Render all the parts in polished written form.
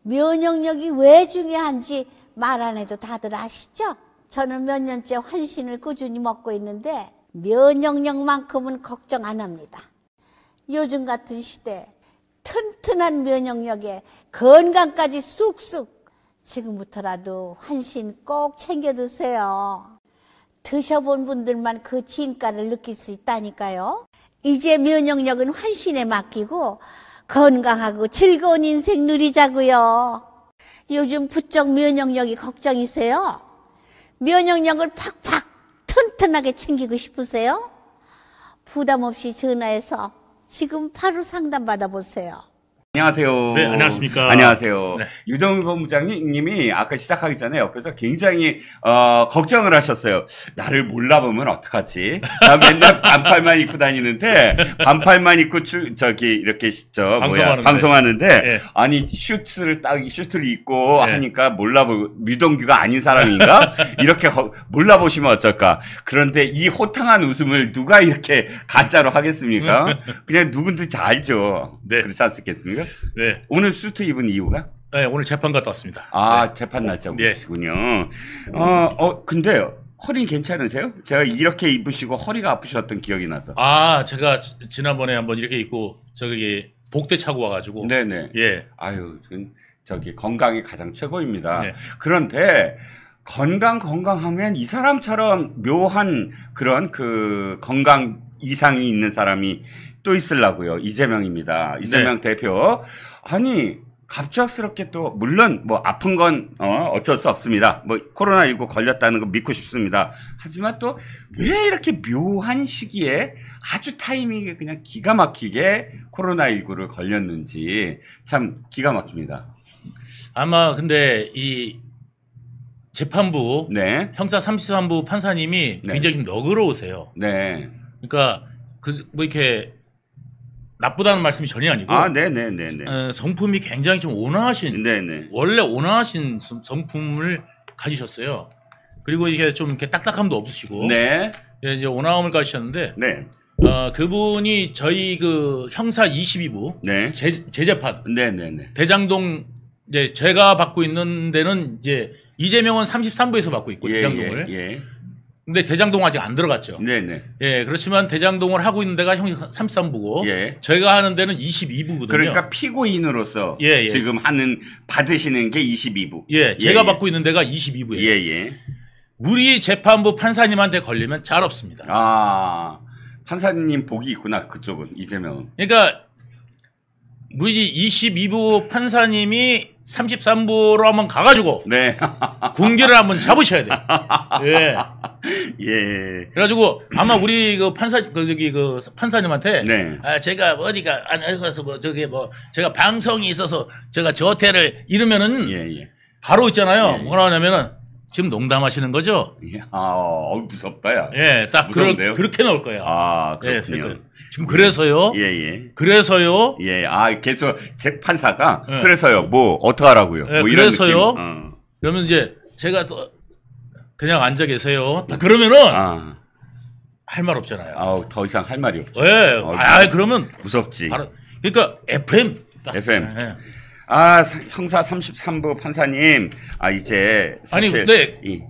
면역력이 왜 중요한지 말 안 해도 다들 아시죠? 저는 몇 년째 환신을 꾸준히 먹고 있는데 면역력만큼은 걱정 안 합니다. 요즘 같은 시대 튼튼한 면역력에 건강까지 쑥쑥, 지금부터라도 환신 꼭 챙겨 드세요. 드셔본 분들만 그 진가를 느낄 수 있다니까요. 이제 면역력은 환신에 맡기고 건강하고 즐거운 인생 누리자고요. 요즘 부쩍 면역력이 걱정이세요? 면역력을 팍팍 튼튼하게 챙기고 싶으세요? 부담 없이 전화해서 지금 바로 상담 받아보세요. 안녕하세요. 네, 안녕하십니까. 안녕하세요. 네. 유동일 본부장님이 아까 시작하기 전에 옆에서 굉장히 걱정을 하셨어요. 나를 몰라보면 어떡하지? 나 맨날 반팔만 입고 다니는데 반팔만 입고 이렇게 방송하는데 네. 아니 슈트를 입고 네. 하니까 유동규가 아닌 사람인가? 이렇게 몰라보시면 어쩔까? 그런데 이 호탕한 웃음을 누가 이렇게 가짜로 하겠습니까? 그냥 누군지 다 알죠. 네. 그렇지 않겠습니까? 네. 오늘 수트 입은 이유가? 네, 오늘 재판 갔다 왔습니다. 아, 네. 재판 날짜 네. 오시군요. 근데 허리 괜찮으세요? 제가 이렇게 입으시고 허리가 아프셨던 기억이 나서. 아, 제가 지난번에 한번 이렇게 입고 저기 복대 차고 와가지고. 네네. 예. 아유, 저기 건강이 가장 최고입니다. 네. 그런데 건강하면 이 사람처럼 묘한 그런 그 건강 이상이 있는 사람이 또 있으려고요. 이재명입니다. 이재명 네. 대표. 아니, 갑작스럽게 또, 물론 뭐 아픈 건 어쩔 수 없습니다. 뭐 코로나19 걸렸다는 거 믿고 싶습니다. 하지만 또 왜 이렇게 묘한 시기에 아주 타이밍이 그냥 기가 막히게 코로나19를 걸렸는지 참 기가 막힙니다. 아마 근데 이 재판부 네. 형사 33부 판사님이 네. 굉장히 좀 너그러우세요. 네. 그러니까 뭐 이렇게 나쁘다는 말씀이 전혀 아니고. 아, 네네네네. 성품이 굉장히 좀 온화하신. 네네. 원래 온화하신 성품을 가지셨어요. 그리고 이게 좀 이렇게 딱딱함도 없으시고. 네. 예, 이제 온화함을 가지셨는데. 네. 그분이 저희 그 형사 22부. 네. 재재판. 네네네. 대장동, 이제 제가 받고 있는 데는 이제 이재명은 33부에서 받고 있고, 예, 대장동을. 예. 근데 대장동 아직 안 들어갔죠. 네네. 예, 그렇지만 대장동을 하고 있는 데가 형사 33부고. 예. 저희가 하는 데는 22부거든요. 그러니까 피고인으로서 예. 지금 받으시는 게 22부. 예, 제가 받고 있는 데가 22부예요. 예. 우리 재판부 판사님한테 걸리면 잘 없습니다. 아, 판사님 복이 있구나, 그쪽은, 이재명은. 그러니까 우리 22부 판사님이 33부로 한번 가가지고 네. 군기를 한번 잡으셔야 돼요. 예. 예. 그래가지고 아마 우리 그 판사님한테 네. 제가 어디가 안 가서 뭐 저기 뭐 제가 방송이 있어서 제가 저 호텔을 이러면은 예. 바로 있잖아요. 예. 뭐라 하냐면은 지금 농담하시는 거죠? 예. 무섭다, 야. 예, 딱 무서운데요? 그렇게 나올 거예요. 아, 예, 그렇군요. 그러니까 지금 그래서요. 예. 그래서요. 예. 계속 재판사가 예. 그래서요. 뭐 어떡하라고요? 예, 뭐 이런 그래서요. 느낌. 그러면 이제 제가 또 그냥 앉아 계세요. 그러면은 할 말 없잖아요. 더 이상 할 말이 없죠. 예. 그러면 무섭지. 바로 그러니까 FM. FM. 예. 형사 33부 판사님, 이제 아니 사실 근데 이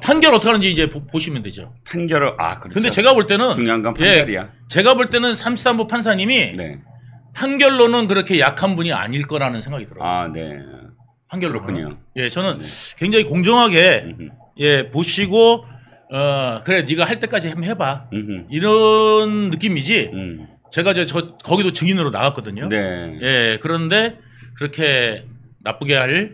판결 어떻게 하는지 이제 보시면 되죠. 판결을 그렇죠. 근데 제가 볼 때는 중요한 건 판결이야. 제가 볼 때는 33부 판사님이 네. 판결로는 그렇게 약한 분이 아닐 거라는 생각이 들어요. 네. 판결로는. 그렇군요. 예, 저는 굉장히 공정하게 보시고 그래 네가 할 때까지 한번 해봐. 이런 느낌이지. 제가 저 거기도 증인으로 나갔거든요. 네. 예, 그런데 그렇게 나쁘게 할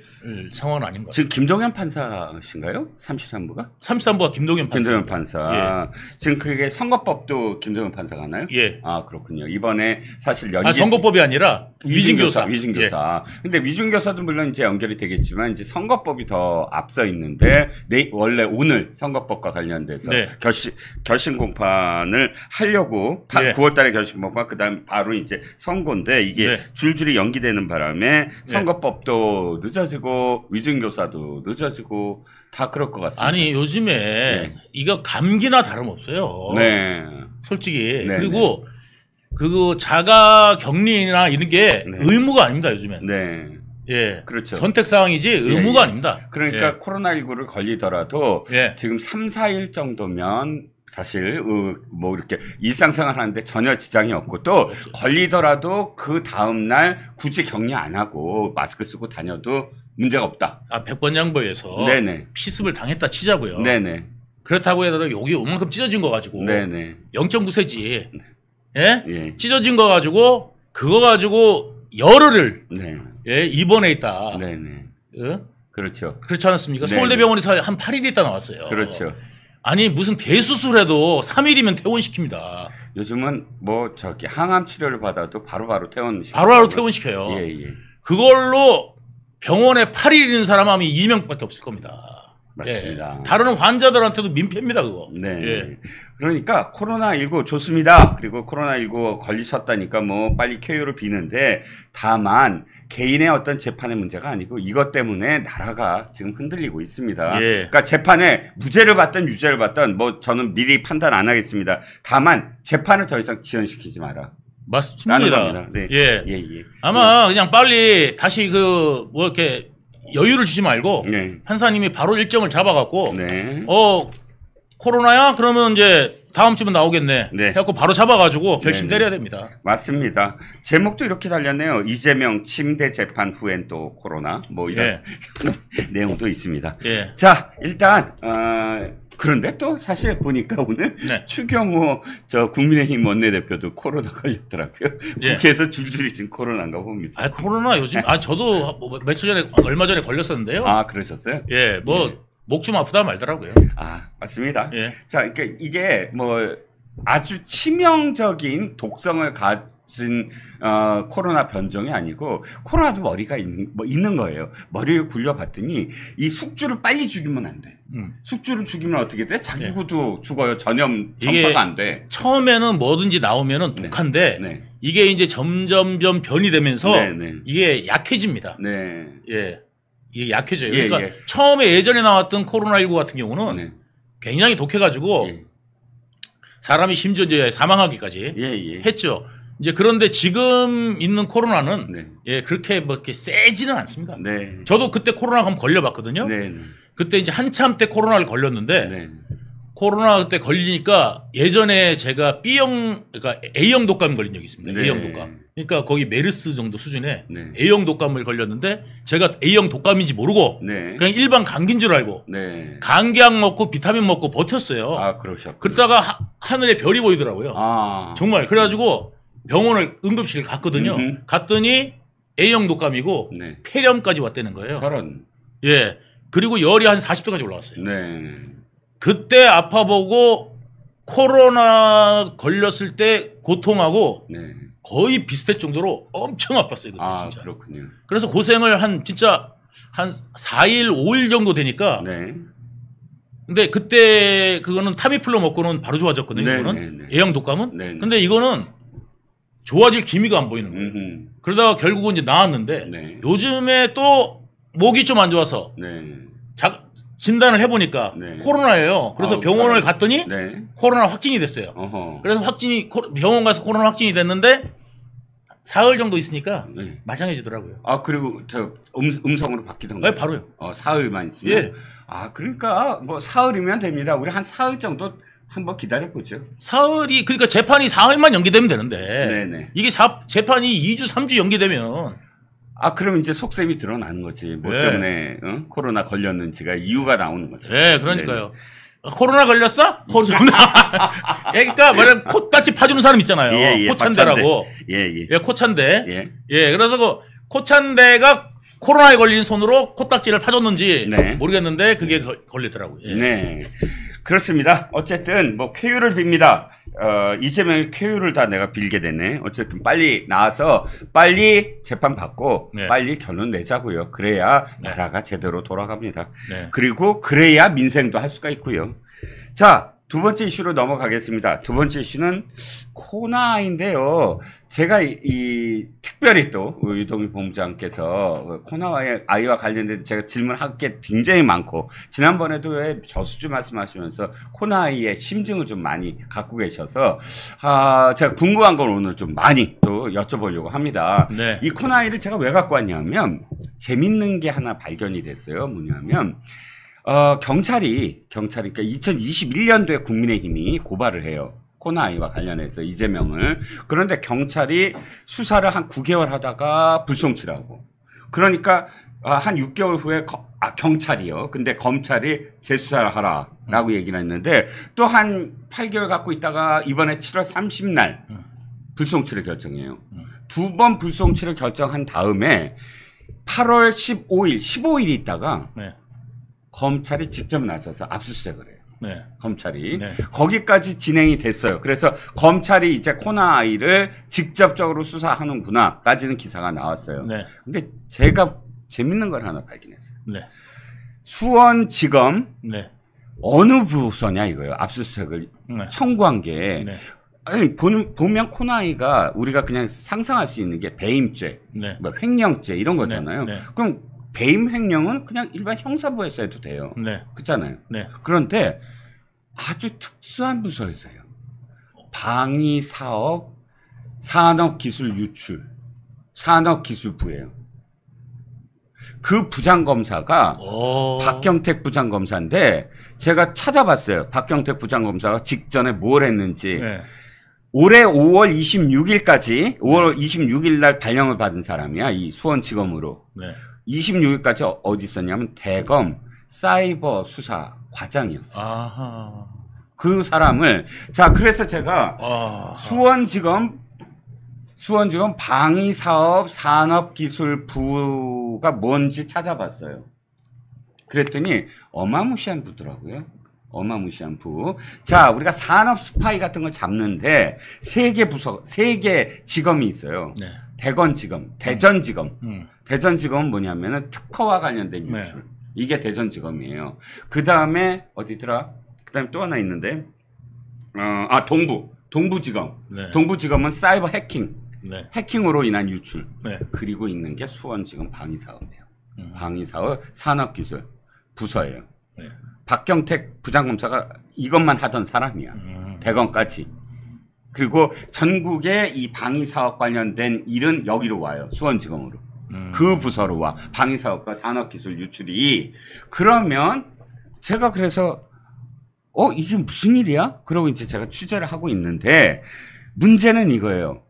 상황은 아닌 것 같아요. 지금 김동현 판사신가요? 33부가? 33부가 김동현 판사. 김동현 판사. 지금 그게 선거법도 김동현 판사가 하나요? 예. 그렇군요. 이번에 사실 선거법이 아니라 위증교사. 위증교사. 근데 위증교사도 물론 이제 연결이 되겠지만 이제 선거법이 더 앞서 있는데 원래 오늘 선거법과 관련돼서 결심 공판을 하려고 9월 달에 결심 공판 그다음 바로 이제 선고인데 이게 줄줄이 연기되는 바람에 선거법도 늦어지고 위증교사도 늦어지고 다 그럴 것 같습니다. 아니 요즘에 이거 감기나 다름없어요. 네. 솔직히. 그리고 그 자가 격리나 이런 게 의무가 아닙니다 요즘엔. 네. 예. 그렇죠. 선택 사항이지 의무가 아닙니다. 그러니까 예. 코로나19를 걸리더라도 예. 지금 3, 4일 정도면 사실 뭐 이렇게 일상생활 하는데 전혀 지장이 없고 또 없어요. 걸리더라도 그 다음 날 굳이 격리 안 하고 마스크 쓰고 다녀도 문제가 없다. 100번 양보해서 네네. 피습을 당했다 치자고요. 네네. 그렇다고 해도 여기 요만큼 찢어진 거 가지고 네네. 0.9cm 예? 예. 찢어진 거 가지고 그거 가지고 열흘을 네. 예, 입원해 있다. 네네. 예? 그렇죠. 그렇지 않았습니까? 네네. 서울대병원에서 한 8일 있다 나왔어요. 그렇죠. 아니 무슨 대수술해도 3일이면 퇴원시킵니다. 요즘은 뭐 저기 항암 치료를 받아도 바로바로 퇴원 바로바로 퇴원시켜요. 예, 예. 그걸로 병원에 8일 있는 사람 하면 20명밖에 없을 겁니다. 맞습니다. 예. 다른 환자들한테도 민폐입니다, 그거. 네. 예. 그러니까 코로나19 좋습니다. 그리고 코로나19 걸리셨다니까 뭐 빨리 쾌유를 비는데 다만 개인의 어떤 재판의 문제가 아니고 이것 때문에 나라가 지금 흔들리고 있습니다. 예. 그러니까 재판에 무죄를 받든 유죄를 받든 뭐 저는 미리 판단 안 하겠습니다. 다만 재판을 더 이상 지연시키지 마라. 라는 맞습니다. 겁니다. 네. 예. 예, 예. 아마 그냥 빨리 다시 뭐 이렇게 여유를 주지 말고 네. 판사님이 바로 일정을 잡아갖고 네. 코로나야? 그러면 이제 다음 주면 나오겠네. 네. 해갖고 바로 잡아가지고 결심 네. 내려야 됩니다. 맞습니다. 제목도 이렇게 달렸네요. 이재명 침대 재판 후엔 또 코로나 뭐 이런 예. 내용도 있습니다. 예. 자, 일단 그런데 또 사실 보니까 오늘 네. 추경호 저 국민의힘 원내대표도 코로나 걸렸더라고요. 예. 국회에서 줄줄이 지금 코로나인가 봅니다. 아 코로나 요즘 저도 뭐 며칠 전에 얼마 전에 걸렸었는데요. 아, 그러셨어요? 예, 뭐 예. 목 좀 아프다 말더라고요. 아, 맞습니다. 예. 자, 그러니까 이게 뭐 아주 치명적인 독성을 가진 코로나 변종이 아니고 코로나도 머리가 있는 거예요. 머리를 굴려봤더니 이 숙주를 빨리 죽이면 안 돼. 숙주를 죽이면 어떻게 돼? 자기구도 죽어요. 전염 전파가 안 돼. 처음에는 뭐든지 나오면은 독한데 네. 이게 이제 점점점 변이 되면서 네, 네. 이게 약해집니다. 네. 예. 이게 약해져요. 예, 그러니까 예. 처음에 예전에 나왔던 코로나19 같은 경우는 네. 굉장히 독해가지고 예. 사람이 심지어 이제 사망하기까지 예, 예. 했죠. 이제 그런데 지금 있는 코로나는 네. 예, 그렇게 뭐 이렇게 세지는 않습니다. 네. 저도 그때 코로나 한번 걸려봤거든요. 네. 그때 이제 한참 때 코로나를 걸렸는데 네. 코로나 그때 걸리니까 예전에 제가 그러니까 A형 독감 걸린 적이 있습니다. 네. A형 독감. 그러니까 거의 메르스 정도 수준의 네. A형 독감을 걸렸는데 제가 A형 독감인지 모르고 네. 그냥 일반 감기인 줄 알고 네. 감기약 먹고 비타민 먹고 버텼어요. 아, 그러셨군요. 그러다가 하늘에 별이 보이더라고요. 아. 정말. 그래가지고 병원을 응급실 갔거든요. 갔더니 A형 독감이고 네. 폐렴까지 왔다는 거예요. 저런. 예. 그리고 열이 한 40도까지 올라왔어요. 네. 그때 아파보고 코로나 걸렸을 때 고통하고 네. 거의 비슷할 정도로 엄청 아팠어요. 그때 아, 진짜. 그렇군요. 그래서 고생을 진짜 한 4일, 5일 정도 되니까. 네. 근데 그때 그거는 타미플루 먹고는 바로 좋아졌거든요. 네, 이거는. 네, 네. A형 독감은. 네, 네. 근데 이거는 좋아질 기미가 안 보이는 거예요. 그러다가 결국은 이제 나았는데 네. 요즘에 또 목이 좀 안 좋아서 네. 진단을 해보니까 네. 코로나예요. 그래서 아우, 병원을 잘하네. 갔더니 네. 코로나 확진이 됐어요. 어허. 그래서 병원 가서 코로나 확진이 됐는데 사흘 정도 있으니까 네. 마장해지더라고요. 아, 그리고 저 음성으로 바뀌던가요? 네, 바로요. 사흘만 있으면. 예. 아, 그러니까 뭐 사흘이면 됩니다. 우리 한 사흘 정도 한번 기다려 보죠. 사흘이 그러니까 재판이 사흘만 연기되면 되는데 네네. 이게 재판이 2주 3주 연기되면 아, 그럼 이제 속셈이 드러나는 거지. 뭐 네. 때문에 코로나 걸렸는지가 이유가 나오는 거죠. 네, 그러니까요. 코로나 걸렸어? 그러니까 뭐냐 콧같이 파주는 사람 있잖아요. 예, 예, 코찬대라고. 예, 예. 예, 코찬대. 예. 예, 그래서 그 코찬대가 코로나에 걸린 손으로 코딱지를 파줬는지 네. 모르겠는데 그게 걸리더라고요. 예. 네. 그렇습니다. 어쨌든 뭐 쾌유를 빕니다. 이재명의 쾌유를 다 내가 빌게 되네. 어쨌든 빨리 나와서 빨리 재판 받고 네. 빨리 결론 내자고요. 그래야 네. 나라가 제대로 돌아갑니다. 네. 그리고 그래야 민생도 할 수가 있고요. 자, 두 번째 이슈로 넘어가겠습니다. 두 번째 이슈는 코나아인데요. 제가 특별히 또 유동규 본부장께서 코나아이와 관련된 제가 질문할 게 굉장히 많고, 지난번에도 왜 저수주 말씀하시면서 코나아이의 심증을 좀 많이 갖고 계셔서 제가 궁금한 걸 오늘 좀 많이 또 여쭤보려고 합니다. 네. 이 코나아이를 제가 왜 갖고 왔냐면 재밌는 게 하나 발견이 됐어요. 뭐냐면 경찰이 그러니까 2021년도에 국민의힘이 고발을 해요. 코나아이와 관련해서 이재명을. 그런데 경찰이 수사를 한 9개월 하다가 불송치라고. 그러니까 한 6개월 후에 경찰이요. 근데 검찰이 재수사를 하라라고 얘기를 했는데 또 한 8개월 갖고 있다가 이번에 7월 30날 불송치를 결정해요. 두 번 불송치를 결정한 다음에 8월 15일 있다가 네. 검찰이 직접 나서서 압수수색을 해요. 네. 검찰이. 네. 거기까지 진행이 됐어요. 그래서 검찰이 이제 코나아이를 직접적으로 수사하는구나까지는 기사가 나왔어요. 네. 근데 제가 재밌는 걸 하나 발견했어요. 네. 수원지검 네. 어느 부서냐 이거예요. 압수수색을 네. 청구한 게. 네. 아니, 보면 코나아이가 우리가 그냥 상상할 수 있는 게 배임죄, 네. 뭐 횡령죄 이런 거잖아요. 네. 네. 그럼 배임 횡령은 그냥 일반 형사부에서 해도 돼요. 네. 그렇잖아요. 네. 그런데 아주 특수한 부서에서요. 방위사업 산업기술 산업기술부예요. 그 부장검사가 박경택 부장검사인데 제가 찾아봤어요. 박경택 부장검사가 직전에 뭘 했는지. 네. 올해 5월 26일 날 발령을 받은 사람이야. 이 수원지검으로. 네. 26일까지 어디 있었냐면 대검 사이버 수사 과장이었어요. 아하. 그 사람을 그래서 제가 수원지검 방위사업 산업기술부가 뭔지 찾아봤어요. 그랬더니 어마무시한 부더라고요. 어마무시한 부. 자, 우리가 산업 스파이 같은 걸 잡는데 세 개 지검이 있어요. 네. 대전지검. 대전지검은 뭐냐면은 특허와 관련된 유출. 네. 이게 대전지검이에요. 그 다음에 어디더라? 그 다음에 또 하나 있는데, 동부지검. 네. 동부지검은 사이버 해킹. 네. 해킹으로 인한 유출. 네. 그리고 있는 게 수원지검 방위사업이에요. 방위사업 산업기술 부서예요. 네. 박경택 부장검사가 이것만 하던 사람이야. 대검까지. 그리고 전국의 이 방위사업 관련된 일은 여기로 와요. 수원지검으로. 그 부서로 와. 방위사업과 산업기술 유출이. 그러면 제가 그래서 이게 무슨 일이야? 그러고 이제 제가 취재를 하고 있는데 문제는 이거예요.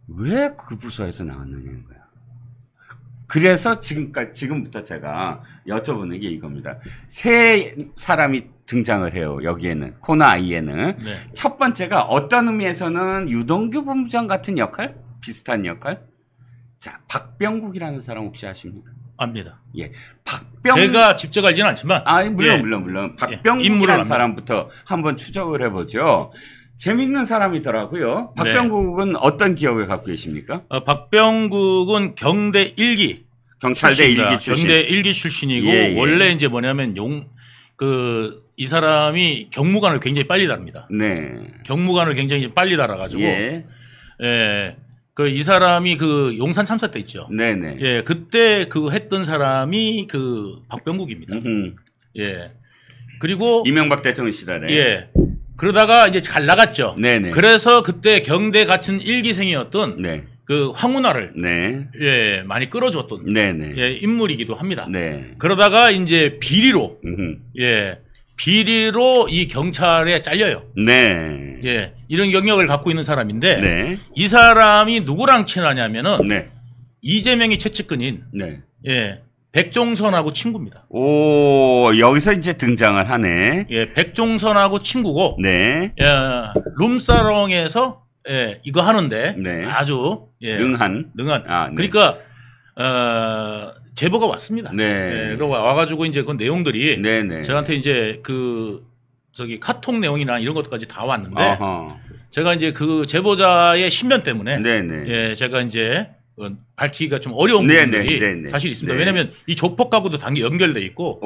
왜 그 부서에서 나왔느냐는 거야. 그래서 지금부터 제가 여쭤보는 게 이겁니다. 세 사람이 등장을 해요. 여기에는 코나아이에는. 네. 첫 번째가 어떤 의미에서는 유동규 본부장 같은 역할? 비슷한 역할? 자, 박병국이라는 사람 혹시 아십니까? 압니다. 예. 제가 직접 알지는 않지만. 물론. 박병국이라는 사람부터 한번 추적을 해보죠. 재밌는 사람이더라고요. 박병국은 네. 어떤 기억을 갖고 계십니까? 박병국은 경대 1기. 경찰대 1기 출신. 경대 1기 출신이고, 원래 이제 뭐냐면 이 사람이 경무관을 굉장히 빨리 다릅니다. 네. 경무관을 굉장히 빨리 달아가지고. 이 사람이 용산 참사 때 있죠. 네네. 예, 그때 했던 사람이 박병국입니다. 예. 그리고. 이명박 대통령 시절에. 예. 그러다가 이제 잘 나갔죠. 네네. 그래서 그때 경대 같은 1기생이었던 네. 황운하를 네. 예, 많이 끌어줬던 네네. 예, 인물이기도 합니다. 네. 그러다가 이제 비리로 이 경찰에 잘려요. 네. 예, 이런 경력을 갖고 있는 사람인데 네. 이 사람이 누구랑 친하냐면은 네. 이재명이 최측근인 네. 예. 백종선하고 친구입니다. 오, 여기서 이제 등장을 하네. 예, 백종선하고 친구고. 네. 룸사롱에서 이거 하는데 네. 아주 능한. 네. 그러니까 제보가 왔습니다. 네. 그리고 와가지고 이제 그 내용들이 네네. 저한테 이제 카톡 내용이나 이런 것까지 다 왔는데 제가 이제 그 제보자의 신변 때문에 네네. 제가 이제 밝히기가 좀 어려운 부분들이 사실 있습니다. 왜냐하면 이 조폭하고도 단계 연결돼 있고,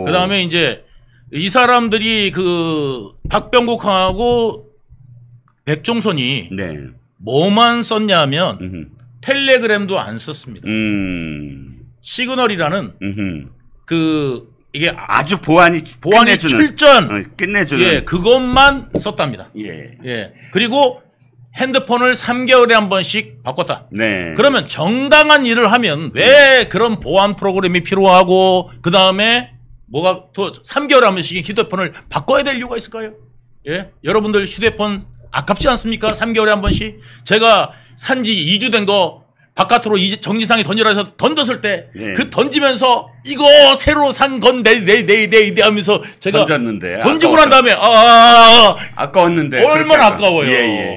그 다음에 이제 이 사람들이 그 박병국하고 백종선이 네. 뭐만 썼냐면 텔레그램도 안 썼습니다. 시그널이라는 그 이게 아주 보안이 끝내주는, 출전 끝내주는 예, 그것만 썼답니다. 예. 예. 그리고 핸드폰을 3개월에 한 번씩 바꿨다. 네. 그러면 정당한 일을 하면 왜 그런 보안 프로그램이 필요하고 그다음에 뭐가 또 3개월에 한 번씩 휴대폰을 바꿔야 될 이유가 있을까요? 예? 여러분들 휴대폰 아깝지 않습니까? 3개월에 한 번씩. 제가 산지 2주 된 거 바깥으로 정지상에 던지라 해서 던졌을 때 그 던지면서 이거 새로 산 건데 네 하면서 제가 던졌는데 던지고 난 다음에 아까웠는데 얼마나 아까워요. 예.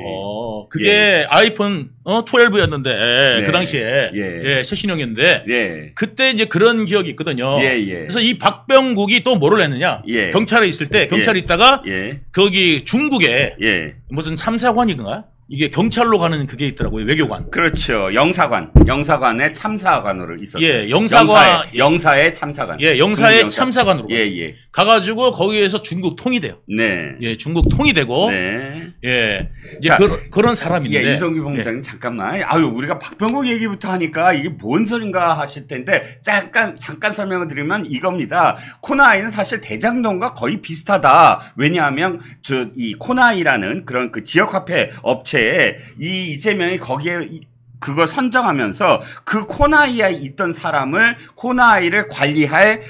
그게 아이폰 12였는데 네. 그 당시에 예. 최신형이었는데 예. 그때 이제 그런 기억이 있거든요. 예. 그래서 이 박병국이 또 뭐를 했느냐? 예. 경찰에 있을 때 경찰에 있다가 예. 거기 중국에 예. 무슨 참사관이든가 이게 경찰로 가는 그게 있더라고요. 외교관. 그렇죠. 영사관의 참사관으로 있었어요. 예, 영사의 참사관. 예, 영사의 참사관으로 예. 가가지고 거기에서 중국 통이 돼요. 네. 예, 중국 통이 되고. 네. 예, 이제 자, 그런 사람인데. 예, 이동규 본부장님 잠깐만. 아유, 우리가 박병국 얘기부터 하니까 이게 뭔 소린가 하실 텐데 잠깐 설명을 드리면 이겁니다. 코나이는 사실 대장동과 거의 비슷하다. 왜냐하면 이 코나이라는 그런 그 지역화폐 업체에 이 이재명이 거기에 그걸 선정하면서 그 코나이에 있던 사람을 코나이를 관리할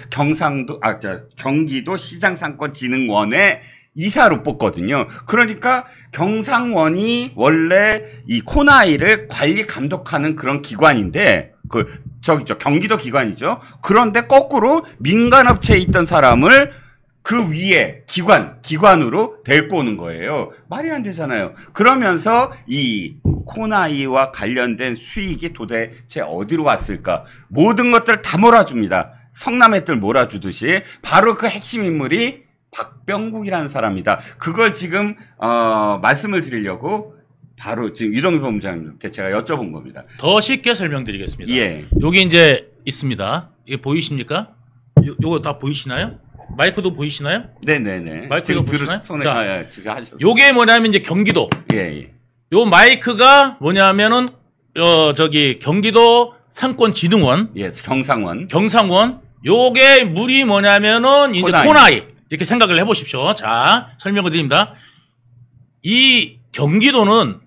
경기도 시장상권진흥원의 이사로 뽑거든요. 그러니까 경상원이 원래 이 코나이를 관리 감독하는 그런 기관인데 경기도 기관이죠. 그런데 거꾸로 민간업체에 있던 사람을 그 위에 기관으로 데리고 오는 거예요. 말이 안 되잖아요. 그러면서 이 코나이와 관련된 수익이 도대체 어디로 왔을까? 모든 것들을 다 몰아줍니다. 성남애들 몰아주듯이 바로 그 핵심 인물이 박병국이라는 사람이다. 그걸 지금 말씀을 드리려고 바로 지금 이동규 본부장님께 제가 여쭤본 겁니다. 더 쉽게 설명드리겠습니다. 예. 여기 이제 있습니다. 이게 보이십니까? 요거 다 보이시나요? 마이크도 보이시나요? 네네네. 마이크도 보이시나요? 자, 지금 하셨어요. 요게 뭐냐면 이제 경기도. 예. 요 마이크가 뭐냐면은 저기 경기도 상권진흥원. 예, 경상원. 요게 물이 뭐냐면은 이제 코나이. 이렇게 생각을 해보십시오. 자, 설명을 드립니다. 이 경기도는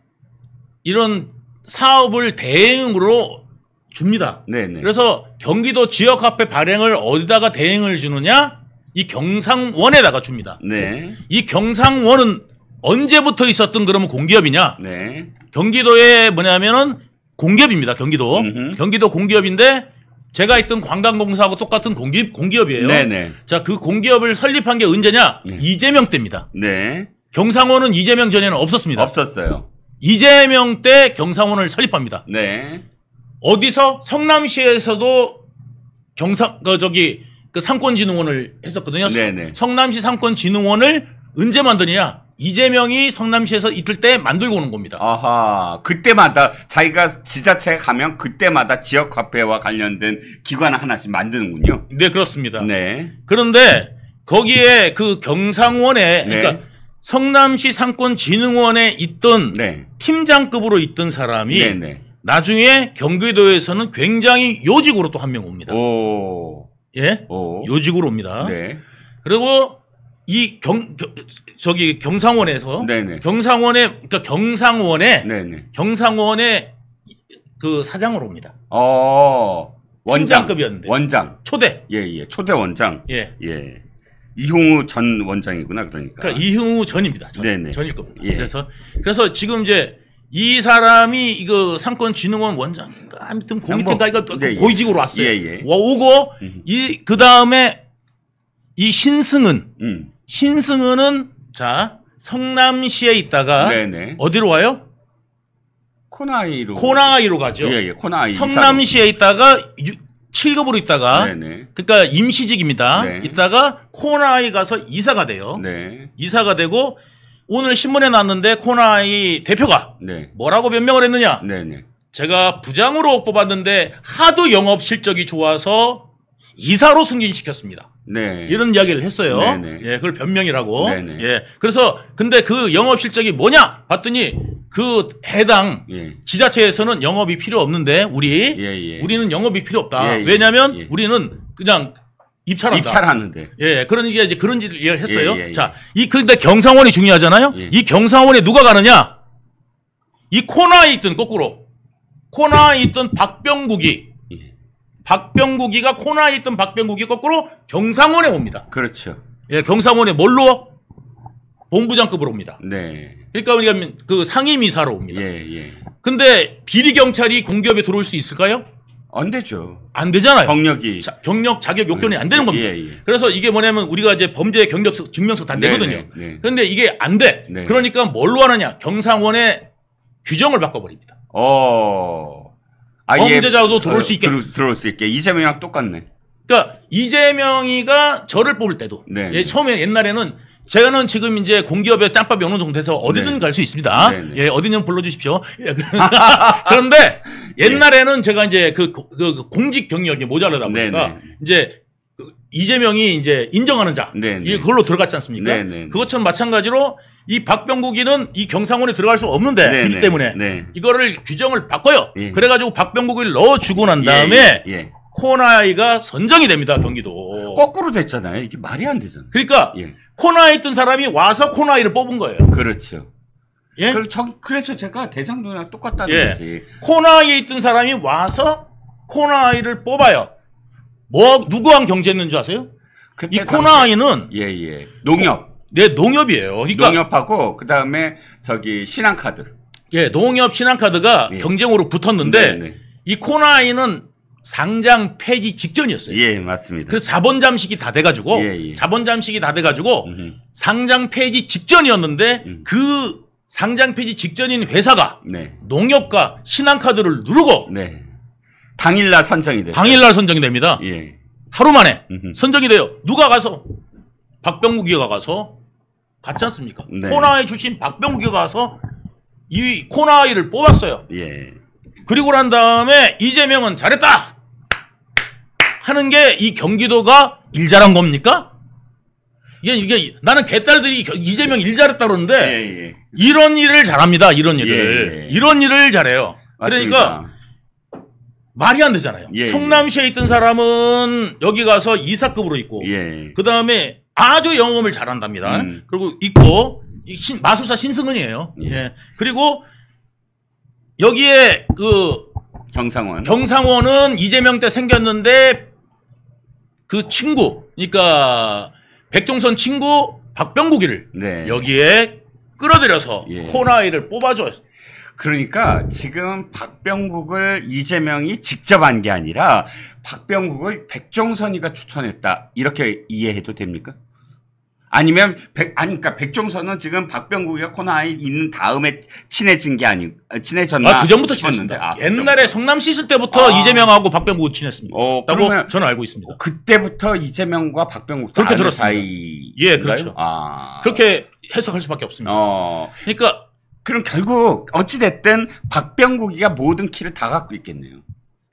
이런 사업을 대행으로 줍니다. 네네. 그래서 경기도 지역화폐 발행을 어디다가 대행을 주느냐? 이 경상원에다가 줍니다. 네. 이 경상원은 언제부터 있었던 그러면 공기업이냐? 네. 경기도에 뭐냐면은 공기업입니다. 경기도 공기업인데 제가 있던 관광공사하고 똑같은 공기업이에요. 네네. 자, 그 공기업을 설립한 게 언제냐? 네. 이재명 때입니다. 네. 경상원은 이재명 전에는 없었습니다. 없었어요. 이재명 때 경상원을 설립합니다. 네. 어디서? 성남시에서도 그 상권진흥원을 했었거든요. 네네. 성남시 상권진흥원을 언제 만드냐? 이재명이 성남시에서 있을 때 만들고 오는 겁니다. 아하, 그때마다 자기가 지자체에 가면 그때마다 지역화폐와 관련된 기관을 하나씩 만드는군요. 네, 그렇습니다. 네. 그런데 거기에 그 경상원에 네. 그러니까 성남시 상권진흥원에 있던 네. 팀장급으로 있던 사람이 네네. 나중에 경기도에서는 굉장히 요직으로 또 한 명 옵니다. 오. 예? 오. 요직으로 옵니다. 네. 그리고 이 경상원에서 네네. 그러니까 네네. 경상원의 그 사장으로 옵니다. 원장. 팀장급이었는데. 원장. 초대. 예. 초대 원장. 예. 예. 이홍우 전 원장이구나, 그러니까. 그러니까 이흥우 전입니다. 네네. 전일 겁니다. 예. 그래서 지금 이제 이 사람이 이거 상권진흥원 원장인가 아무튼 고밑인가 이거 네, 고위직으로 왔어요. 예. 오고 그 다음에 이 신승은은 자 성남시에 있다가 네네. 어디로 와요? 코나이로 가죠. 예. 코나이. 성남시에 있다가 7급으로 있다가 네네. 그러니까 임시직입니다. 네. 있다가 코나이 가서 이사가 돼요. 네. 이사가 되고 오늘 신문에 났는데 코나이 대표가 네. 뭐라고 변명을 했느냐? 네네. 제가 부장으로 뽑았는데 하도 영업 실적이 좋아서 이사로 승진시켰습니다. 네. 이런 이야기를 했어요. 네네. 예, 그걸 변명이라고. 네네. 예. 그래서 근데 그 영업 실적이 뭐냐? 봤더니 그 해당 예. 지자체에서는 영업이 필요 없는데 우리는 영업이 필요 없다. 예, 예. 왜냐하면 예. 우리는 그냥 입찰한다. 입찰하는데. 예, 그러니까 이제 그런 일을 했어요. 예, 예, 예. 자, 근데 경상원이 중요하잖아요. 예. 이 경상원에 누가 가느냐? 이 코너에 있던 거꾸로 코너에 있던 박병국이가 코너에 있던 거꾸로 경상원에 옵니다. 그렇죠. 예, 경상원에 뭘로? 본부장급으로 옵니다. 네. 그러니까 그 상임이사로 옵니다. 예. 근데 비리 경찰이 공기업에 들어올 수 있을까요? 안 되죠. 안 되잖아요. 경력이. 경력 자격 요건이 안 되는 겁니다. 예. 그래서 이게 뭐냐면 우리가 이제 범죄 경력 증명서 다 내거든요. 네. 그런데 이게 안 돼. 네. 그러니까 뭘로 하느냐? 경상원의 규정을 바꿔버립니다. 범죄자도 들어올 수 있게. 들어올 수 있게. 이재명이랑 똑같네. 그러니까 이재명이가 저를 뽑을 때도 네. 예, 처음에 옛날에는 저는 지금 이제 공기업에 짬밥이 어느 정도 돼서 어디든 네. 갈 수 있습니다. 네. 예, 어디든 불러주십시오. 예. 그런데 옛날에는 제가 이제 그 공직 경력이 모자라다 보니까 네. 이제 이재명이 이제 인정하는 자 네. 이게 그걸로 들어갔지 않습니까? 네. 그것처럼 마찬가지로 이 박병국이는 이 경상원에 들어갈 수 없는데 네. 비리 때문에 네. 이거를 규정을 바꿔요. 예. 그래가지고 박병국을 넣어주고 난 다음에 예. 코나이가 선정이 됩니다. 경기도. 거꾸로 됐잖아요. 이게 말이 안 되잖아요. 그러니까 예. 코나이에 있던 사람이 와서 코나이를 뽑은 거예요. 그렇죠. 예? 그래서 제가 대장동이랑 똑같다는 예. 거지. 코나이에 있던 사람이 와서 코나이를 뽑아요. 누구랑 경쟁했는 줄 아세요? 이 코나이는 예. 농협. 농협이에요. 그러니까 농협하고 그다음에 신한카드. 예, 농협 신한카드가 예. 경쟁으로 붙었는데 네네. 이 코나이는 상장 폐지 직전이었어요. 예, 맞습니다. 그래서 자본 잠식이 다 돼가지고 예. 자본 잠식이 다 돼가지고 음흠. 상장 폐지 직전이었는데 그 상장 폐지 직전인 회사가 네. 농협과 신한카드를 누르고 네. 당일날 선정이 돼요. 당일날 선정이 됩니다. 예. 하루 만에 음흠. 선정이 돼요. 누가 가서? 박병국이가 가서 갔지 않습니까? 네. 코나이 출신 박병국이가 가서 이 코나이를 뽑았어요. 예. 그리고 난 다음에 이재명은 잘했다 하는 게 이 경기도가 일 잘한 겁니까? 이게 나는 개딸들이 이재명 일 잘했다 그러는데 예. 이런 일을 잘합니다. 이런 일을. 예. 이런 일을 잘해요. 그러니까 맞습니다. 말이 안 되잖아요. 예. 성남시에 있던 사람은 여기 가서 이사급으로 있고 예. 그 다음에 아주 영업을 잘한답니다. 음. 그리고 있고 마술사 신승은이에요. 예. 예. 그리고 여기에 그 경상원은 이재명 때 생겼는데 그 친구, 그러니까 백종선 친구 박병국이를 네. 여기에 끌어들여서 예. 코나이를 뽑아줘요. 그러니까 지금 박병국을 이재명이 직접 한 게 아니라 박병국을 백종선이가 추천했다. 이렇게 이해해도 됩니까? 아니면 그러니까 백종선은 지금 박병국이가 코나에 있는 다음에 친해진 게 친해졌나? 그 전부터 친했습니다. 옛날에 성남시 있을 때부터 이재명하고 박병국은 친했습니다. 라고 저는 알고 있습니다. 그때부터 이재명과 박병국 그렇게 들었습니다. 사이. 예, 그렇죠. 그렇게 해석할 수밖에 없습니다. 그러니까 그럼 결국 어찌됐든 박병국이가 모든 키를 다 갖고 있겠네요.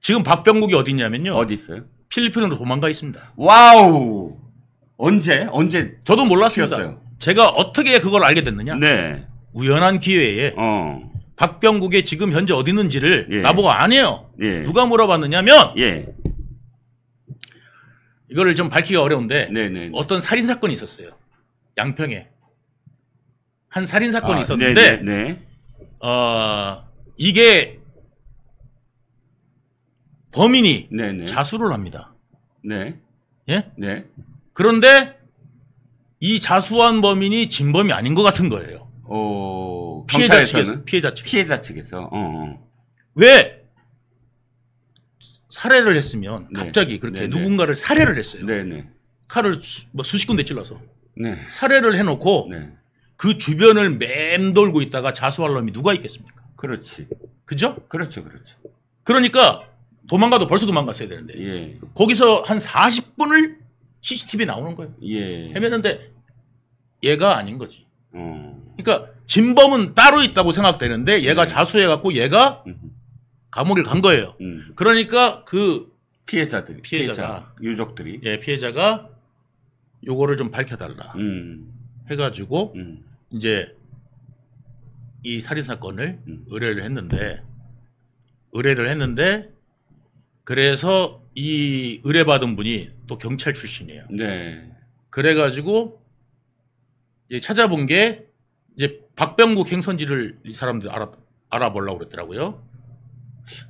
지금 박병국이 어디 있냐면요. 어디 있어요? 필리핀으로 도망가 있습니다. 와우. 언제? 저도 몰랐습니다. 튀었어요? 제가 어떻게 그걸 알게 됐느냐? 네. 우연한 기회에 박병국이 지금 현재 어디 있는지를 예. 나보고 안 해요. 예. 누가 물어봤느냐면 예. 이거를 좀 밝히기가 어려운데 네네. 어떤 살인 사건이 있었어요. 양평에 한 살인 사건이 있었는데 네네. 이게 범인이 네네. 자수를 합니다. 네. 예? 네. 그런데 이 자수한 범인이 진범이 아닌 것 같은 거예요. 피해자 측에서. 왜 살해를 했으면 네. 갑자기 그렇게 네네. 누군가를 살해를 했어요. 네네. 칼을 수십 군데 찔러서 네. 살해를 해놓고 네. 그 주변을 맴돌고 있다가 자수할 놈이 누가 있겠습니까? 그렇지. 그죠? 그렇죠. 그러니까 도망가도 벌써 도망갔어야 되는데 예. 거기서 한 40분을 CCTV에 나오는 거예요. 예. 헤매는데 얘가 아닌 거지. 그러니까 진범은 따로 있다고 생각되는데 얘가 네. 자수해갖고 얘가 감옥에 간 거예요. 그러니까 그 피해자들이, 피해자가. 유족들이. 예, 피해자가 요거를 좀 밝혀달라 해가지고 이제 이 살인 사건을 의뢰를 했는데 그래서 이 의뢰받은 분이 또 경찰 출신이에요. 네. 그래가지고 이제 찾아본 게 이제 박병국 행선지를 이 사람들이 알아보려고 그랬더라고요.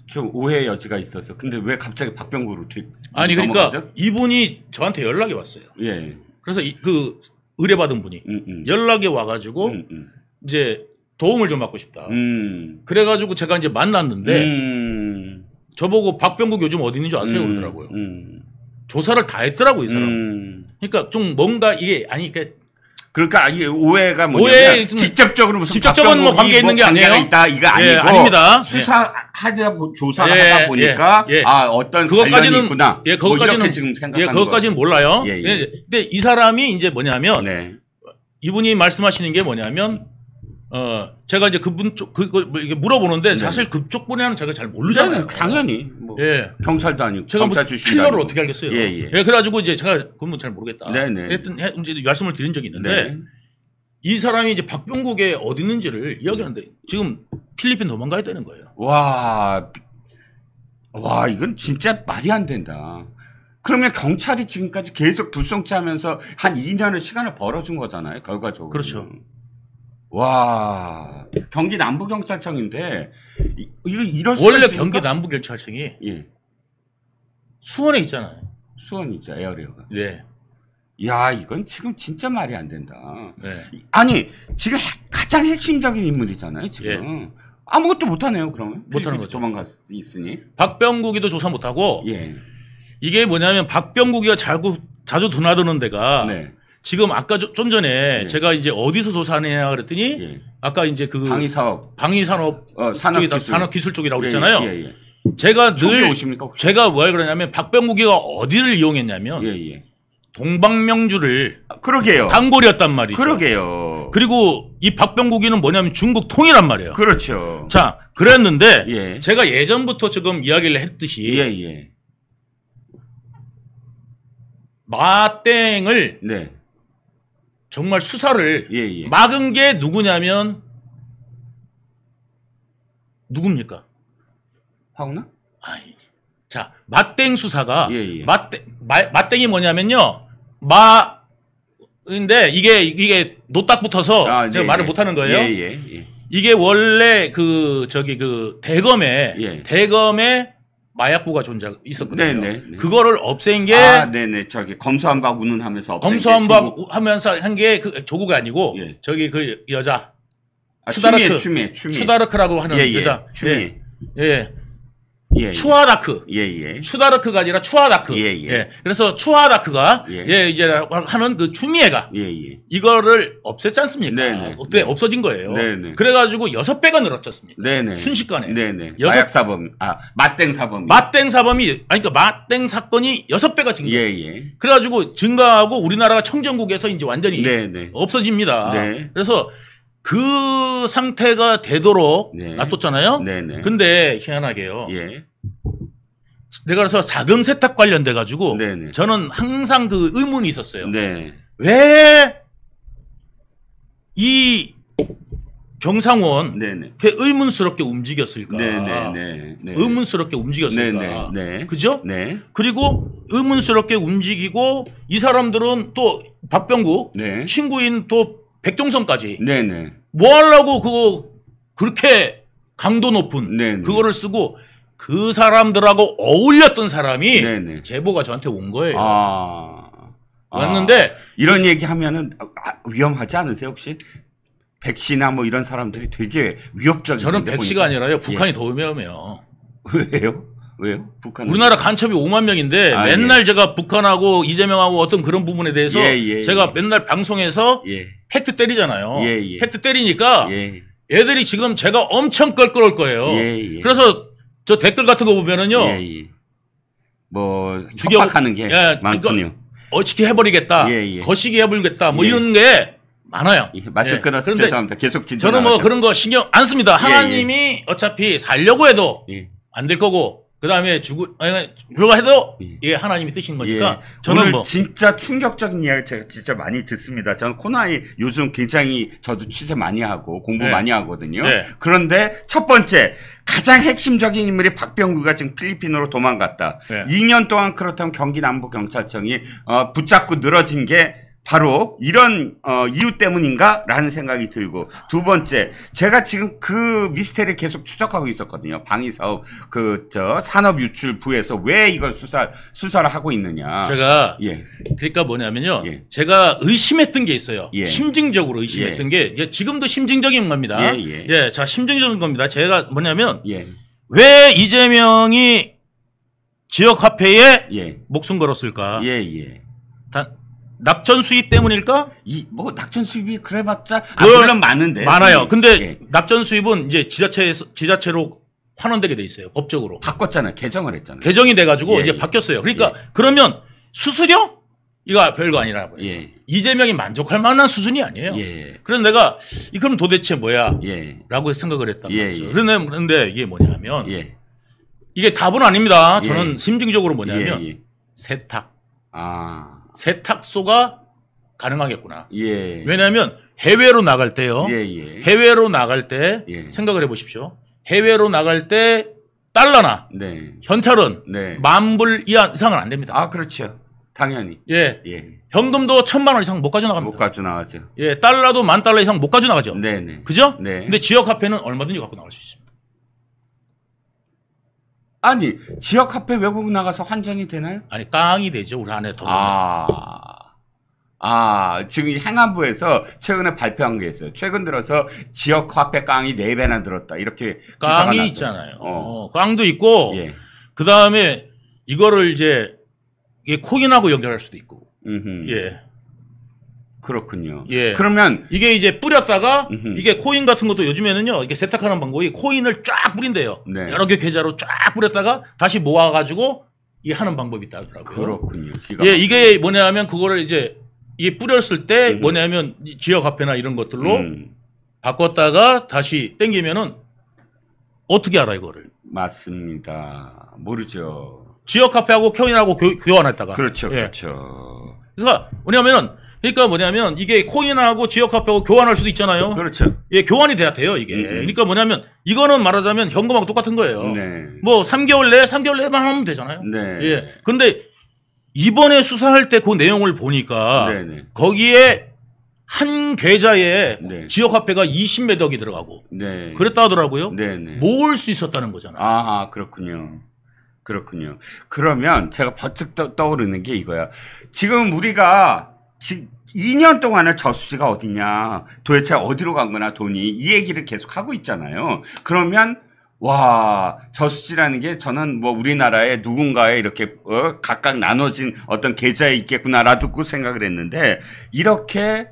좀 오해 여지가 있어서. 근데 왜 갑자기 박병구로 아니 그러니까 넘어가죠? 이분이 저한테 연락이 왔어요. 예. 그래서 그 의뢰받은 분이 연락이 와가지고 이제 도움을 좀 받고 싶다. 그래가지고 제가 이제 만났는데 저보고 박병국 요즘 어디 있는 줄 아세요? 그러더라고요. 조사를 다 했더라고요, 이 사람. 그러니까 좀 뭔가 이게 아니 그러니까 이게 오해가 뭐냐면 직접적으로 무슨 직접적인 뭐 관계 있는 게 관계가 아니에요. 있다 이거 아니고 예, 아닙니다. 수사하다 조사를 하다 보니까 어떤 관련이 있구나. 예, 뭐 그것까지는 이렇게 지금 생각하는 그것까지는 몰라요. 예. 근데 이 사람이 이제 뭐냐면 네. 이분이 말씀하시는 게 뭐냐면 제가 이제 그분 쪽 그거 이게 물어보는데 사실 그쪽 분야는 제가 잘 모르잖아요. 당연히 뭐 경찰도 아니고 제가 경찰 무슨 출신도 필러를 아니고. 어떻게 알겠어요? 예. 그래가지고 이제 제가 그건 잘 모르겠다. 네네. 하여튼 이제 말씀을 드린 적이 있는데 이 사람이 이제 박병국에 어디 있는지를 이야기하는데 지금 필리핀 도망가야 되는 거예요. 와, 이건 진짜 말이 안 된다. 그러면 경찰이 지금까지 계속 불송치하면서 한 2년의 시간을 벌어준 거잖아요, 결과적으로. 그렇죠. 와, 경기 남부경찰청인데 이거 이럴 수 원래 경기 남부경찰청이 수원에 있잖아요. 수원이죠, 에어리어가. 네. 야, 이건 지금 진짜 말이 안 된다. 네. 아니, 지금 가장 핵심적인 인물이잖아요, 지금. 아무것도 못하네요, 그러면. 못하는 거죠. 도망가 있으니. 박병국이도 조사 못하고 예. 이게 뭐냐면 박병국이가 자주 드나드는 데가 지금 아까 좀 전에 제가 이제 어디서 조사하느냐 그랬더니 아까 이제 그 방위산업 산업기술 쪽이라고 그랬잖아요. 제가 늘 오십니까, 제가 뭘 그러냐면 박병국이가 어디를 이용했냐면 동방명주를 그러게요. 단골이었단 말이죠. 그러게요. 그리고 이 박병국이는 뭐냐면 중국 통이란 말이에요. 그렇죠. 자, 그랬는데 제가 예전부터 지금 이야기를 했듯이 마땡을 정말 수사를 막은 게 누구냐면 누굽니까? 황운하? 아이, 자, 마땡 수사가 마땡이 뭐냐면요. 근데 이게 노딱 붙어서 제가 말을 못 하는 거예요. 이게 원래 그 대검에 마약부가 있었거든요. 그거를 없앤 게 검수한박 운운하면서 검수한박 하면서 한 게 그 조국이 아니고 저기 그 여자 추다르크라고 하는 여자 추미 추아다크. 추다르크가 아니라 추아다크. 그래서 추아다크가 이제 하는 그 추미애가 이거를 없앴지 않습니까? 그때 없어진 거예요. 그래가지고 6배가 늘었지 않습니까? 순식간에. 마약사범, 마땡사범. 마땡사범이, 아니, 그러니까 마땡 사건이 6배가 증가. 그래가지고 증가하고 우리나라가 청정국에서 이제 완전히 없어집니다. 그래서 그 상태가 되도록 놔뒀잖아요. 근데 희한하게요. 내가 그래서 자금 세탁 관련돼 가지고 저는 항상 그 의문이 있었어요. 왜 이 경상원 의문스럽게 움직였을까? 의문스럽게 움직였을까? 그죠? 그리고 의문스럽게 움직이고 이 사람들은 또 박병국 친구인 또 백종성까지 뭐 하려고 그거 그렇게 강도 높은 그거를 쓰고 그 사람들하고 어울렸던 사람이 제보가 저한테 온 거예요. 왔는데 이런 얘기 하면은 위험하지 않으세요 혹시? 백씨나 뭐 이런 사람들이 되게 위협적인. 저는 백씨가 아니라요. 북한이 더 위험해요. 왜요? 북한 우리나라 간첩이 5만 명인데 맨날 제가 북한하고 이재명하고 어떤 그런 부분에 대해서 제가 맨날 방송에서 팩트 때리잖아요. 팩트 때리니까 애들이 지금 제가 엄청 껄끄러울 거예요. 그래서 저 댓글 같은 거 보면은요. 뭐 협박하는 게 많군요. 어떻게 해버리겠다. 거시기 해버리겠다. 뭐 이런 게 많아요. 말씀 끊어서 죄송합니다. 계속 저는 뭐 그런 거 신경 안 씁니다. 하나님이 어차피 살려고 해도 안 될 거고 그다음에 불가 해도 이게 하나님이 뜻인 거니까 저는 오늘 뭐 진짜 충격적인 이야기 제가 진짜 많이 듣습니다. 저는 코나이 요즘 굉장히 저도 취재 많이 하고 공부 네. 많이 하거든요. 네. 그런데 첫 번째 가장 핵심적인 인물이 박병구가 지금 필리핀으로 도망갔다. 네. 2년 동안 그렇다면 경기 남부 경찰청이 붙잡고 늘어진 게 바로 이런 이유 때문인가라는 생각이 들고, 두 번째 제가 지금 그 미스테리를 계속 추적하고 있었거든요. 방위사업 산업유출부에서 왜 이걸 수사를 하고 있느냐. 제가 예. 그러니까 뭐냐면요. 예. 제가 의심했던 게 있어요. 예. 심증적으로 의심했던 게 이제 지금도 심증적인 겁니다. 예. 자, 심증적인 겁니다. 제가 뭐냐면 예. 왜 이재명이 지역 화폐에 예. 목숨 걸었을까? 예. 낙전 수입 때문일까? 낙전 수입이 그래봤자 그걸 물론 많은데 많아요. 근데 예. 낙전 수입은 이제 지자체로 환원되게 돼 있어요. 법적으로. 바꿨잖아요. 개정을 했잖아요. 개정이 돼가지고 예, 이제 예. 바뀌었어요. 그러니까 그러면 수수료? 이거 별거 아니라고요. 예. 이재명이 만족할 만한 수준이 아니에요. 예. 그래서 내가 그럼 도대체 뭐야? 예. 라고 생각을 했단 예, 말이죠. 예. 그런데 이게 뭐냐면 예. 이게 답은 아닙니다. 예. 저는 심증적으로 뭐냐면 예. 세탁. 세탁소가 가능하겠구나. 예. 왜냐하면 해외로 나갈 때요. 예. 해외로 나갈 때 예. 생각을 해보십시오. 해외로 나갈 때 달러나 네. 현찰은 네. 10,000불 이상은 안 됩니다. 그렇죠. 당연히. 예. 예. 현금도 1,000만 원 이상 못 가져나갑니다. 못 가져 나가죠. 예, 달러도 10,000달러 이상 못 가져나가죠. 네네. 그죠? 네. 근데 지역 화폐는 얼마든지 갖고 나갈 수 있습니다. 아니, 지역 화폐 외국 나가서 환전이 되나요? 아니, 땅이 되죠. 우리 안에 더. 지금 행안부에서 최근에 발표한 게 있어요. 최근 들어서 지역 화폐 깡이 4배나 늘었다. 이렇게 기사가 깡이 났어요. 있잖아요. 깡도 있고, 예. 그 다음에 이거를 이제 이게 코인하고 연결할 수도 있고. 예. 그렇군요. 예. 그러면 이게 이제 뿌렸다가 음흠. 이게 코인 같은 것도 요즘에는요, 이게 세탁하는 방법이 코인을 쫙 뿌린대요. 네. 여러 개 계좌로 쫙 뿌렸다가 다시 모아가지고 이 하는 방법이 있다더라고요. 그렇군요. 예, 이게 뭐냐면 그거를 이제 이게 뿌렸을 때 뭐냐면 지역 화폐나 이런 것들로 바꿨다가 다시 땡기면은 어떻게 알아 이거를? 맞습니다. 모르죠. 지역 화폐하고 코인하고 교환했다가. 그렇죠. 예. 그렇죠. 그러니까 뭐냐면 이게 코인하고 지역 화폐하고 교환할 수도 있잖아요. 그렇죠. 예, 교환이 돼야 돼요, 이게. 그러니까 뭐냐면 이거는 말하자면 현금하고 똑같은 거예요. 네. 뭐 3개월 내만 하면 되잖아요. 네. 예. 근데 이번에 수사할 때 그 내용을 보니까 네네. 거기에 한 계좌에 네. 지역 화폐가 20몇 억이 들어가고 네. 그랬다 하더라고요. 네네. 모을 수 있었다는 거잖아요. 그렇군요. 그러면 제가 버뜩 떠오르는 게 이거야. 지금 우리가 2년 동안에 저수지가 어디냐, 도대체 어디로 간 거나 돈이, 이 얘기를 계속 하고 있잖아요. 그러면 저수지라는 게 저는 뭐 우리나라에 누군가에 이렇게 각각 나눠진 어떤 계좌에 있겠구나라고 생각을 했는데, 이렇게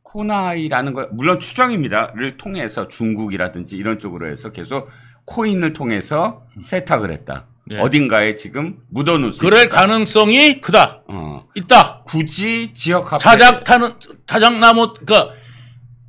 코나이라는 거, 물론 추정입니다.를 통해서 중국이라든지 이런 쪽으로 해서 계속 코인을 통해서 세탁을 했다. 네. 어딘가에 지금 묻어놓을 수 그럴 있다. 가능성이 크다. 어. 있다. 굳이 지역 화폐. 자작나무,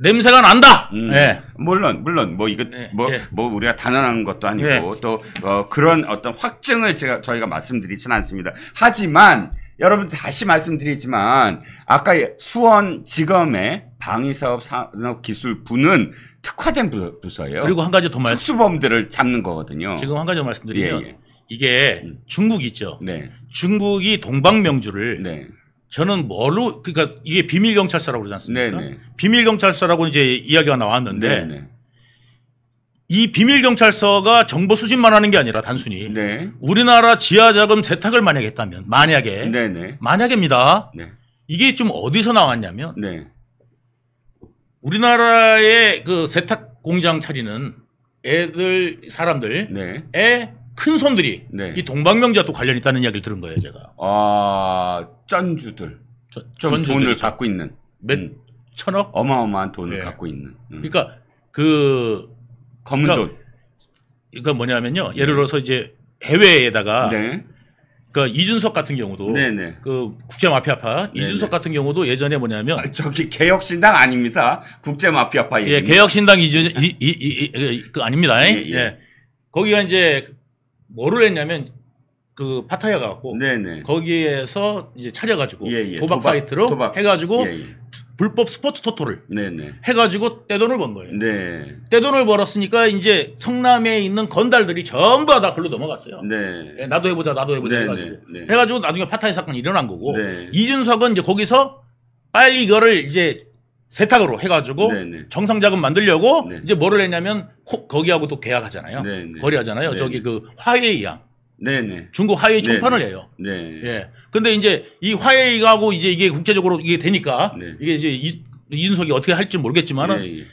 냄새가 난다. 예. 물론 뭐 이거 네, 뭐 네. 우리가 단언하는 것도 아니고 네. 또 그런 어떤 확증을 저희가 말씀드리진 않습니다. 하지만 여러분 다시 말씀드리지만 아까 수원지검의 방위사업산업기술부는 특화된 부서예요. 그리고 한 가지 더 특수범들을 잡는 거거든요. 지금 한 가지 더 말씀드리면 예. 이게 중국이 있죠. 네. 중국이 동방명주를 네. 저는 그러니까 이게 비밀경찰서라고 그러지 않습니까? 네네. 비밀경찰서라고 이제 이야기가 나왔는데 네네. 이 비밀경찰서가 정보 수집만 하는 게 아니라 단순히 네. 우리나라 지하자금 세탁을 만약에 했다면 네네. 만약입니다. 네. 이게 좀 어디서 나왔냐면 네. 우리나라의 그 세탁 공장 차리는 사람들의 네. 큰 손들이 네. 이 동방명주와 또 관련이 있다는 이야기를 들은 거예요, 제가. 쩐주들. 좀 전주들이죠. 돈을 갖고 있는. 몇 천억? 어마어마한 돈을 네. 갖고 있는. 그러니까 검은 돈. 그러니까 뭐냐면요. 예를 들어서 이제 해외에다가 네. 그 이준석 같은 경우도 네네. 그 국제마피아파 이준석 같은 경우도 예전에 뭐냐면 저기 개혁신당 아닙니다. 국제마피아파 개혁신당 그 아닙니다. 예. 거기가 이제 뭐를 했냐면 그 파타야 가갖고 네네. 거기에서 이제 차려가지고 예, 예. 도박 사이트로 도박. 해가지고 예, 예. 불법 스포츠 토토를 네네. 해가지고 떼돈을 번 거예요. 네. 떼돈을 벌었으니까 이제 성남에 있는 건달들이 전부 다 글로 넘어갔어요. 네. 예, 나도 해보자 네, 해가지고 네, 네. 해가지고 나중에 파타야 사건이 일어난 거고 네. 이준석은 이제 거기서 빨리 이거를 이제 세탁으로 해가지고 네, 네. 정상자금 만들려고 네. 이제 뭐를 했냐면 거기하고 또 계약하잖아요. 네, 네. 거래하잖아요. 네, 저기 네. 그 화웨이양 네네. 중국 화웨이 네, 총판을 네. 해요. 네. 예. 근데 이제 이 화웨이하고 이제 이게 국제적으로 이게 되니까 네. 이게 이제 이준석이 어떻게 할지 모르겠지만은 예, 예.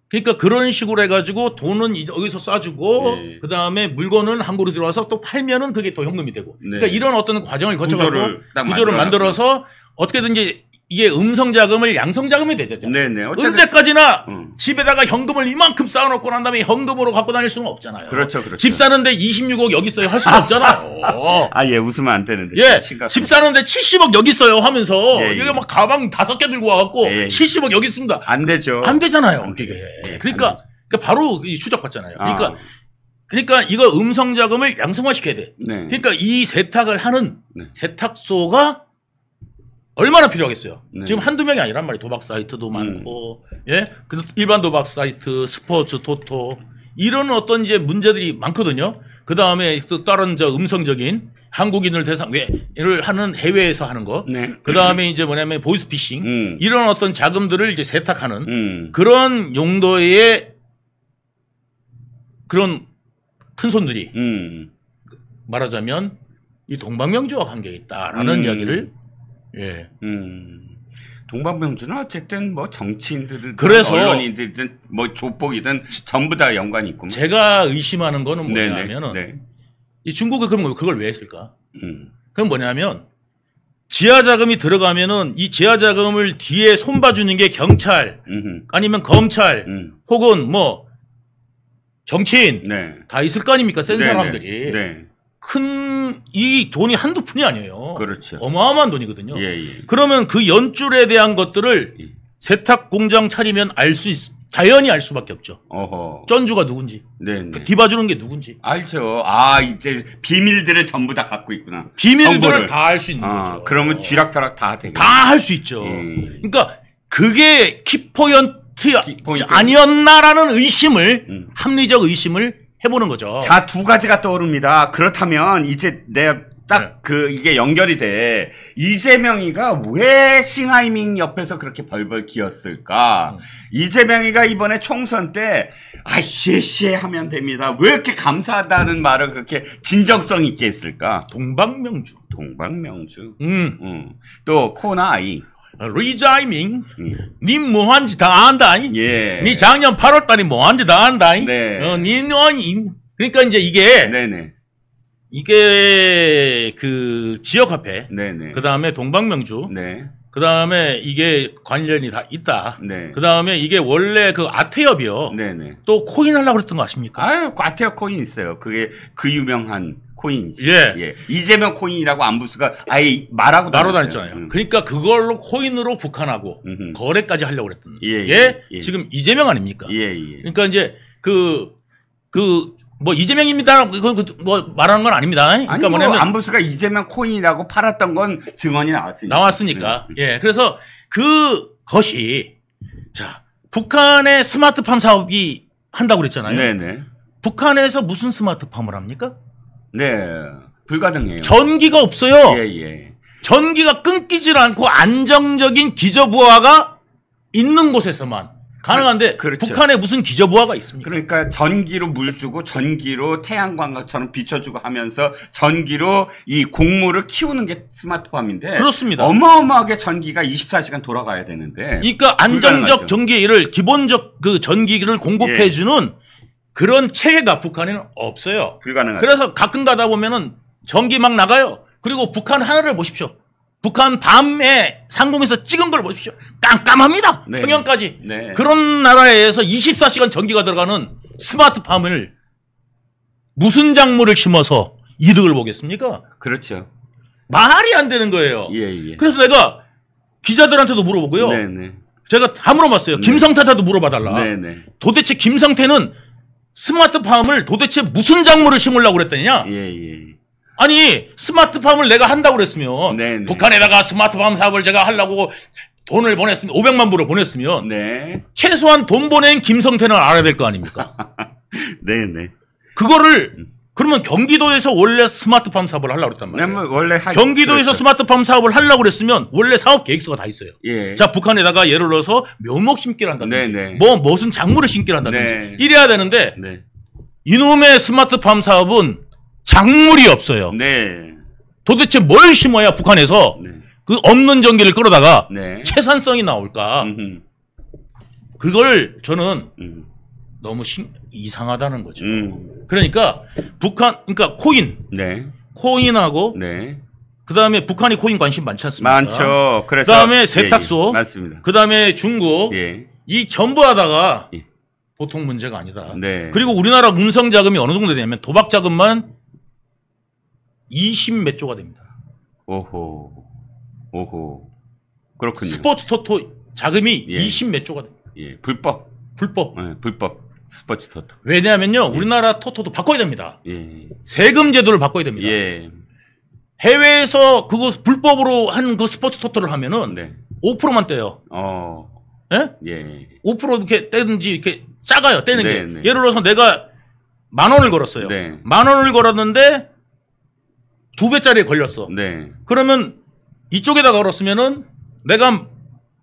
그러니까 그런 식으로 해가지고 돈은 여기서 쏴주고 네. 그 다음에 물건은 한국으로 들어와서 또 팔면은 그게 또 현금이 되고 네. 그러니까 이런 어떤 과정을 거쳐가고 딱 구조를 만들어서 어떻게든지 이게 음성자금을 양성자금이 되잖아요. 네네. 언제까지나 응. 집에다가 현금을 이만큼 쌓아놓고 난 다음에 현금으로 갖고 다닐 수는 없잖아요. 그렇죠, 그렇죠. 집 사는데 26억 여기 있어요 할 수는 없잖아요. 아, 예, 웃으면 안 되는데. 예, 심각합니다. 집 사는데 70억 여기 있어요 하면서 예, 예. 이게 막 가방 5개 들고 와갖고 예, 예. 70억 여기 있습니다. 안 되죠. 안 되잖아요. 안 그게. 되죠. 예, 그러니까, 안 되죠. 바로 추적받잖아요. 아. 그러니까 이거 음성자금을 양성화시켜야 돼. 네. 그러니까 이 세탁을 하는 네. 세탁소가 얼마나 필요하겠어요. 네. 지금 한두 명이 아니란 말이에요. 도박 사이트도 많고, 예? 근데 일반 도박 사이트, 스포츠, 토토, 이런 어떤 이제 문제들이 많거든요. 그 다음에 또 다른 저 음성적인 한국인을 대상을 하는 해외에서 하는 거. 네. 그 다음에 이제 뭐냐면 보이스피싱. 이런 어떤 자금들을 이제 세탁하는 그런 용도의 그런 큰 손들이 말하자면 이 동방명주와 관계가 있다라는 이야기를 예. 동방명주는 어쨌든 뭐 정치인들은 그래서 언론인들이든 뭐 조폭이든 전부 다 연관이 있고. 제가 의심하는 거는 네네. 뭐냐면은 네. 이 중국은 그럼 그걸 왜 했을까? 그건 뭐냐면 지하 자금이 들어가면은 이 지하 자금을 뒤에 손봐주는 게 경찰 아니면 검찰 혹은 뭐 정치인 네. 다 있을 거 아닙니까? 센 네네. 사람들이 네. 큰 이 돈이 한두 푼이 아니에요. 그렇죠. 어마어마한 돈이거든요. 예, 예. 그러면 그 연줄에 대한 것들을 예. 세탁 공장 차리면 자연히 알 수밖에 없죠. 어허. 쩐주가 누군지, 네네. 뒤봐주는 게 누군지. 알죠. 아, 이제 비밀들을 전부 다 갖고 있구나. 비밀들을 정보를. 다 알 수 있는 거죠. 그러면 쥐락펴락 다 되겠네. 다 할 수 있죠. 그러니까 그게 키포인트 아니었나라는 의심을 합리적 의심을 해보는 거죠. 자, 두 가지가 떠오릅니다. 그렇다면 이제 내가 딱 이게 연결이 돼. 이재명이가 왜 싱하이밍 옆에서 그렇게 벌벌 기었을까? 이재명이가 이번에 총선 때, 시에 하면 됩니다. 왜 이렇게 감사하다는 말을 그렇게 진정성 있게 했을까? 동방명주. 또, 코나아이. 리자이밍, 니 뭐한지 다 안다. 예. 니 작년 8월달에 뭐한지 다 안다. 네. 그러니까 이제 이게 네네. 이게 그 지역화폐, 네네. 그 다음에 동방명주, 네. 그 다음에 이게 관련이 다 있다. 네. 그 다음에 이게 원래 그 아태협이요. 네네. 또 코인 하려고 그랬던 거 아십니까? 아유, 과태어 코인 있어요. 그게 그 유명한 코인이죠. 예. 이재명 코인이라고 안부수가 아예 말하고 날아다녔잖아요. 그러니까 그걸로 코인으로 북한하고 거래까지 하려고 그랬던 예. 지금 이재명 아닙니까? 예. 그러니까 이제 뭐 이재명입니다. 뭐 말하는 건 아닙니다. 그러니까 아니, 뭐냐면 안부수가 이재명 코인이라고 팔았던 건 증언이 나왔으니까. 예. 그래서 그것이 자, 북한의 스마트팜 사업이 한다고 그랬잖아요. 네네. 북한에서 무슨 스마트팜을 합니까? 네. 불가능해요. 전기가 없어요. 예. 전기가 끊기질 않고 안정적인 기저부하가 있는 곳에서만 가능한데 그렇죠. 북한에 무슨 기저부하가 있습니까? 그러니까 전기로 물 주고 전기로 태양광처럼 비춰주고 하면서 전기로 이 곡물을 키우는 게 스마트팜인데 그렇습니다. 어마어마하게 전기가 24시간 돌아가야 되는데 그러니까 안정적 전기를 기본적 그 전기를 공급해주는 그런 체계가 북한에는 없어요. 불가능하죠. 그래서 가끔 가다 보면은 전기 막 나가요. 그리고 북한 하늘을 보십시오. 북한 밤에 상공에서 찍은 걸 보십시오. 깜깜합니다. 네. 평양까지. 네. 그런 나라에서 24시간 전기가 들어가는 스마트팜을 무슨 작물을 심어서 이득을 보겠습니까? 그렇죠. 말이 안 되는 거예요. 예. 그래서 내가 기자들한테도 물어보고요. 네네. 제가 다 물어봤어요. 김성태한테도 물어봐달라. 네네. 도대체 김성태는 스마트팜을 도대체 무슨 작물을 심으려고 그랬더냐? 예. 아니 스마트팜을 내가 한다고 그랬으면 네네. 북한에다가 스마트팜 사업을 제가 하려고 돈을 보냈으면 500만 불을 보냈으면 네. 최소한 돈 보낸 김성태는 알아야 될 거 아닙니까? 네네. 그거를 그러면 경기도에서 원래 스마트팜 사업을 하려고 그랬단 말이에요. 원래 경기도에서 그렇죠. 스마트팜 사업을 하려고 그랬으면 원래 사업 계획서가 다 있어요. 예. 자, 북한에다가 예를 들어서 묘목 심기를 한다든지 네네. 무슨 작물을 심기를 한다든지 네. 이래야 되는데 네. 이놈의 스마트팜 사업은 작물이 없어요. 네. 도대체 뭘 심어야 북한에서 네. 그 없는 전기를 끌어다가 네. 채산성이 나올까? 음흠. 그걸 저는 음. 너무 이상하다는 거죠. 그러니까 그러니까 코인하고 네. 그다음에 북한이 코인 관심 많지 않습니까? 많죠. 그래서 그다음에 세탁소, 맞습니다. 그다음에 중국 예. 이 전부 하다가 예. 보통 문제가 아니다. 네. 그리고 우리나라 음성 자금이 어느 정도 되냐면 도박 자금만 20 몇 조가 됩니다. 오호. 그렇군요. 스포츠 토토 자금이 예. 20 몇 조가 됩니다. 예. 불법. 불법 스포츠 토토. 왜냐하면요, 우리나라 토토도 바꿔야 됩니다. 예. 세금 제도를 바꿔야 됩니다. 예. 해외에서 그거 불법으로 한 그 스포츠 토토를 하면은 네. 5%만 떼요. 예? 예. 5% 이렇게 떼든지 이렇게 작아요. 떼는 네, 게. 네. 예를 들어서 내가 10,000원을 걸었어요. 네. 10,000원을 걸었는데 2배짜리에 걸렸어. 네. 그러면 이쪽에다 걸었으면은 내가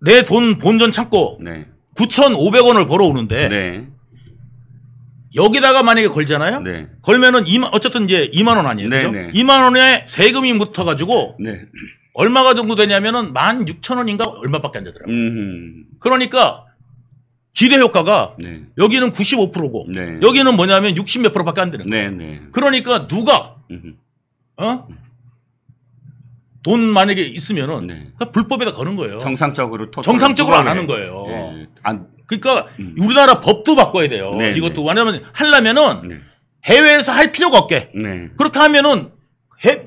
내 돈 본전 찾고 네. 9,500원을 벌어오는데 네. 여기다가 만약에 걸잖아요. 네. 걸면은 어쨌든 이제 2만 원 아니에요. 네, 그죠? 네. 2만 원에 세금이 붙어가지고 네. 얼마가 정도 되냐면은 16,000원인가 얼마밖에 안 되더라고요. 그러니까 기대 효과가 네. 여기는 95%고 네. 여기는 뭐냐면 60 몇 프로밖에 안 되는 거예요. 네. 네. 그러니까 누가 돈 만약에 있으면은 네. 그 불법에다 거는 거예요. 정상적으로 안 하는 거예요. 예. 그러니까 우리나라 법도 바꿔야 돼요. 네, 이것도 왜냐면 하려면은 네. 해외에서 할 필요가 없게 네. 그렇게 하면은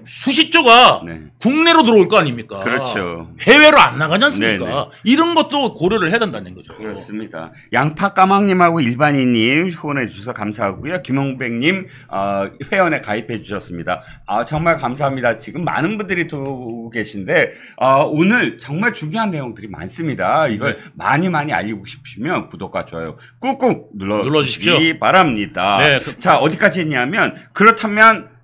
수십조가 네. 국내로 들어올 거 아닙니까? 그렇죠. 해외로 안 나가지 않습니까? 네, 네. 이런 것도 고려를 해야 된다는 거죠. 그렇습니다. 양파까망님하고 일반인님 후원해 주셔서 감사하고요. 김홍백님 회원에 가입해 주셨습니다. 정말 감사합니다. 지금 많은 분들이 보고 계신데 오늘 정말 중요한 내용들이 많습니다. 이걸 네. 많이 알리고 싶으시면 구독과 좋아요 꾹꾹 눌러주십시오. 눌러주시기 바랍니다. 네. 자, 어디까지 했냐면 그렇다면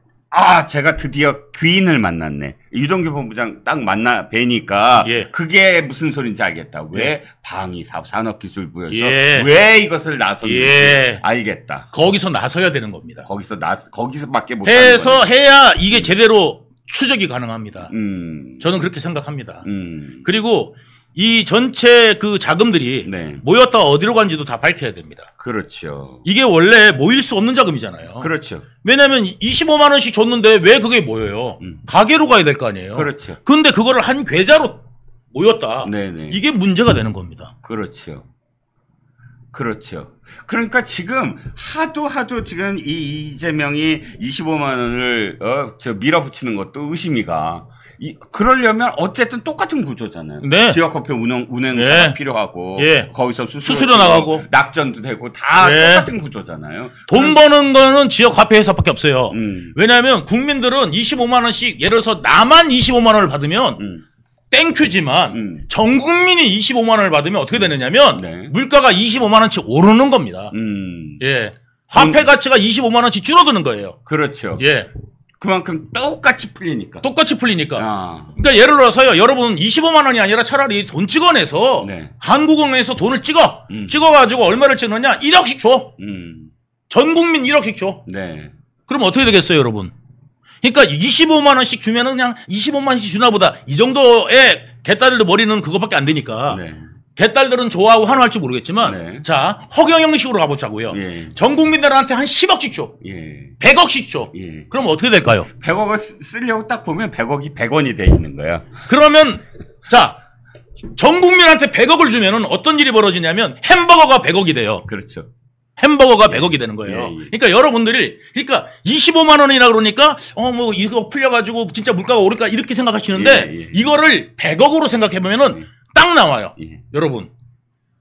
제가 드디어 귀인을 만났네. 유동규 본부장 딱 만나 뵈니까 예. 그게 무슨 소린지 알겠다. 왜 예. 방위산업기술부에서 예. 왜 이것을 나섰는지 예. 알겠다. 거기서 나서야 되는 겁니다. 거기서밖에 못하는 해서 해야 이게 제대로 추적이 가능합니다. 거네. 저는 그렇게 생각합니다. 음. 그리고 이 전체 그 자금들이 네. 모였다 어디로 간지도 다 밝혀야 됩니다. 그렇죠. 이게 원래 모일 수 없는 자금이잖아요. 그렇죠. 왜냐하면 25만 원씩 줬는데 왜 그게 모여요? 가게로 가야 될 거 아니에요. 그렇죠. 근데 그거를 한 계좌로 모였다. 네네. 이게 문제가 되는 겁니다. 그렇죠. 그러니까 지금 하도 지금 이재명이 25만 원을 밀어붙이는 것도 의심이가. 그러려면 어쨌든 똑같은 구조잖아요. 네. 지역화폐 운행사가 네. 필요하고 예. 거기서 수수료 나가고 낙전도 되고 다 네. 똑같은 구조잖아요. 돈 버는 거는 지역 화폐 회사밖에 없어요. 음. 왜냐하면 국민들은 25만 원씩 예를 들어서 나만 25만 원을 받으면 땡큐지만 전 국민이 25만 원을 받으면 어떻게 되느냐면 네. 물가가 25만 원씩 오르는 겁니다. 예. 화폐 가치가 25만 원씩 줄어드는 거예요. 그렇죠. 예. 그만큼 똑같이 풀리니까. 똑같이 풀리니까. 그러니까 예를 들어서요. 여러분 25만 원이 아니라 차라리 돈 찍어내서 네. 한국은행에서 돈을 찍어가지고 얼마를 찍느냐 1억씩 줘. 전 국민 1억씩 줘. 네. 그럼 어떻게 되겠어요, 여러분? 그러니까 25만 원씩 주면은 그냥 25만 원씩 주나 보다. 이 정도의 개딸들 머리는 그거밖에 안 되니까. 네. 개딸들은 좋아하고 환호할지 모르겠지만 네. 자, 허경영식으로 가보자고요. 예. 전 국민들한테 한 10억씩 줘. 예. 100억씩 줘. 예. 그럼 어떻게 될까요? 100억을 쓰려고 딱 보면 100억이 100원이 돼 있는 거야. 그러면 자, 전 국민한테 100억을 주면은 어떤 일이 벌어지냐면 햄버거가 100억이 돼요. 그렇죠. 햄버거가 100억이 되는 거예요. 예, 예. 그러니까 여러분들이 그러니까 25만 원이나 그러니까 뭐 이거 풀려가지고 진짜 물가가 오를까 이렇게 생각하시는데 예, 예. 이거를 100억으로 생각해 보면은 딱 나와요. 예. 여러분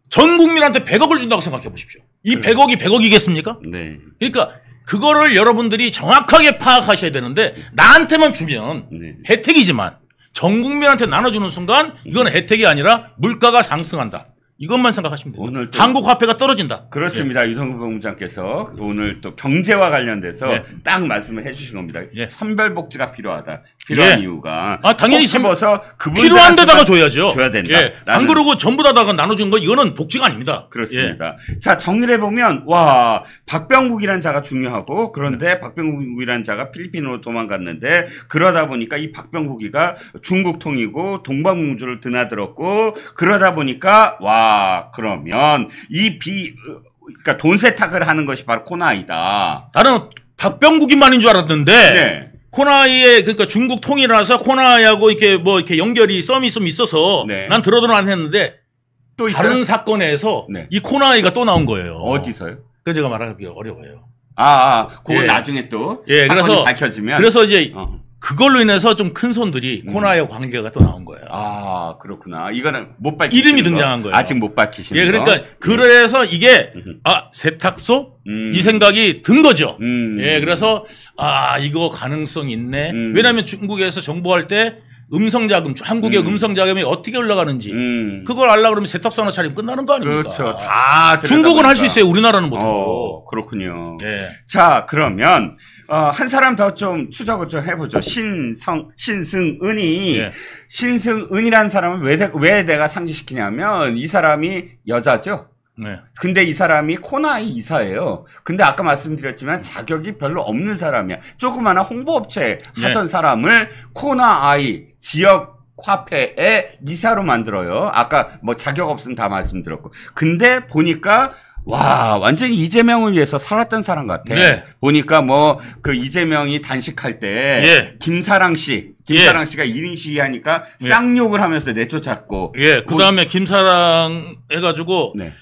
전 국민한테 100억을 준다고 생각해 보십시오. 이 100억이 100억이겠습니까? 네. 그러니까 그거를 여러분들이 정확하게 파악하셔야 되는데 나한테만 주면 네. 혜택이지만 전 국민한테 나눠주는 순간 이건 혜택이 아니라 물가가 상승한다. 이것만 생각하시면 됩니다. 오늘 또 한국 화폐가 떨어진다. 그렇습니다. 유성근 본부장께서 오늘 또 경제와 관련돼서 네. 딱 말씀을 해주신 겁니다. 네. 선별복지가 필요한 네. 이유가 당연히 집어서 필요한 데다가 줘야죠. 줘야 된다. 예. 안 그러고 전부 다가 나눠주는 건 이거는 복지가 아닙니다. 그렇습니다. 자, 정리를 해보면, 와, 박병국이란 자가 중요하고, 그런데 박병국이란 자가 필리핀으로 도망갔는데, 그러다 보니까 이 박병국이가 중국통이고, 동방공주를 드나들었고, 그러다 보니까, 와, 그러면, 그러니까 돈 세탁을 하는 것이 바로 코나이다. 나는 박병국이만인 줄 알았는데, 네. 코나이에 그러니까 중국 통일이라서 코나이하고 이렇게 연결이 썸이 좀 있어서 네. 난 들어도는 안 했는데 또 있어요? 다른 사건에서 네. 이 코나이가 또 나온 거예요. 어디서요? 그 제가 말하기 어려워요. 그건 예. 나중에 또 예, 사건이 그래서 밝혀지면. 그래서 이제 어. 그걸로 인해서 좀 큰 손들이 코나이와 관계가 또 나온 거예요. 그렇구나. 이거는 못 밝히신 이름이 거. 등장한 거예요. 아직 못 밝히시는 예, 거. 그러니까 그래서 이게 세탁소 이 생각이 든 거죠. 예, 그래서 이거 가능성 있네. 왜냐하면 중국에서 정보할 때 음성 자금, 한국의 음성 자금이 어떻게 흘러가는지 그걸 알려 그러면 세탁소 하나 차리면 끝나는 거 아닙니까? 그렇죠. 다 중국은 할 수 있어요. 우리나라는 못하고. 그렇군요. 예. 자, 그러면 한 사람 더 좀 추적을 좀 해보죠. 신승은이. 예. 신승은이라는 사람은 왜 내가 상기시키냐면 이 사람이 여자죠. 네. 근데 이 사람이 코나이 이사예요. 근데 아까 말씀드렸지만 자격이 별로 없는 사람이야. 조그마한 홍보업체 하던 사람을 코나이 지역 화폐의 이사로 만들어요. 아까 뭐 자격 없음 다 말씀드렸고. 근데 보니까 와, 완전히 이재명을 위해서 살았던 사람 같아. 네. 보니까 뭐, 이재명이 단식할 때, 김사랑 씨가 1인 시위하니까 쌍욕을 하면서 내쫓았고. 예, 그 다음에 김사랑 해가지고, 네.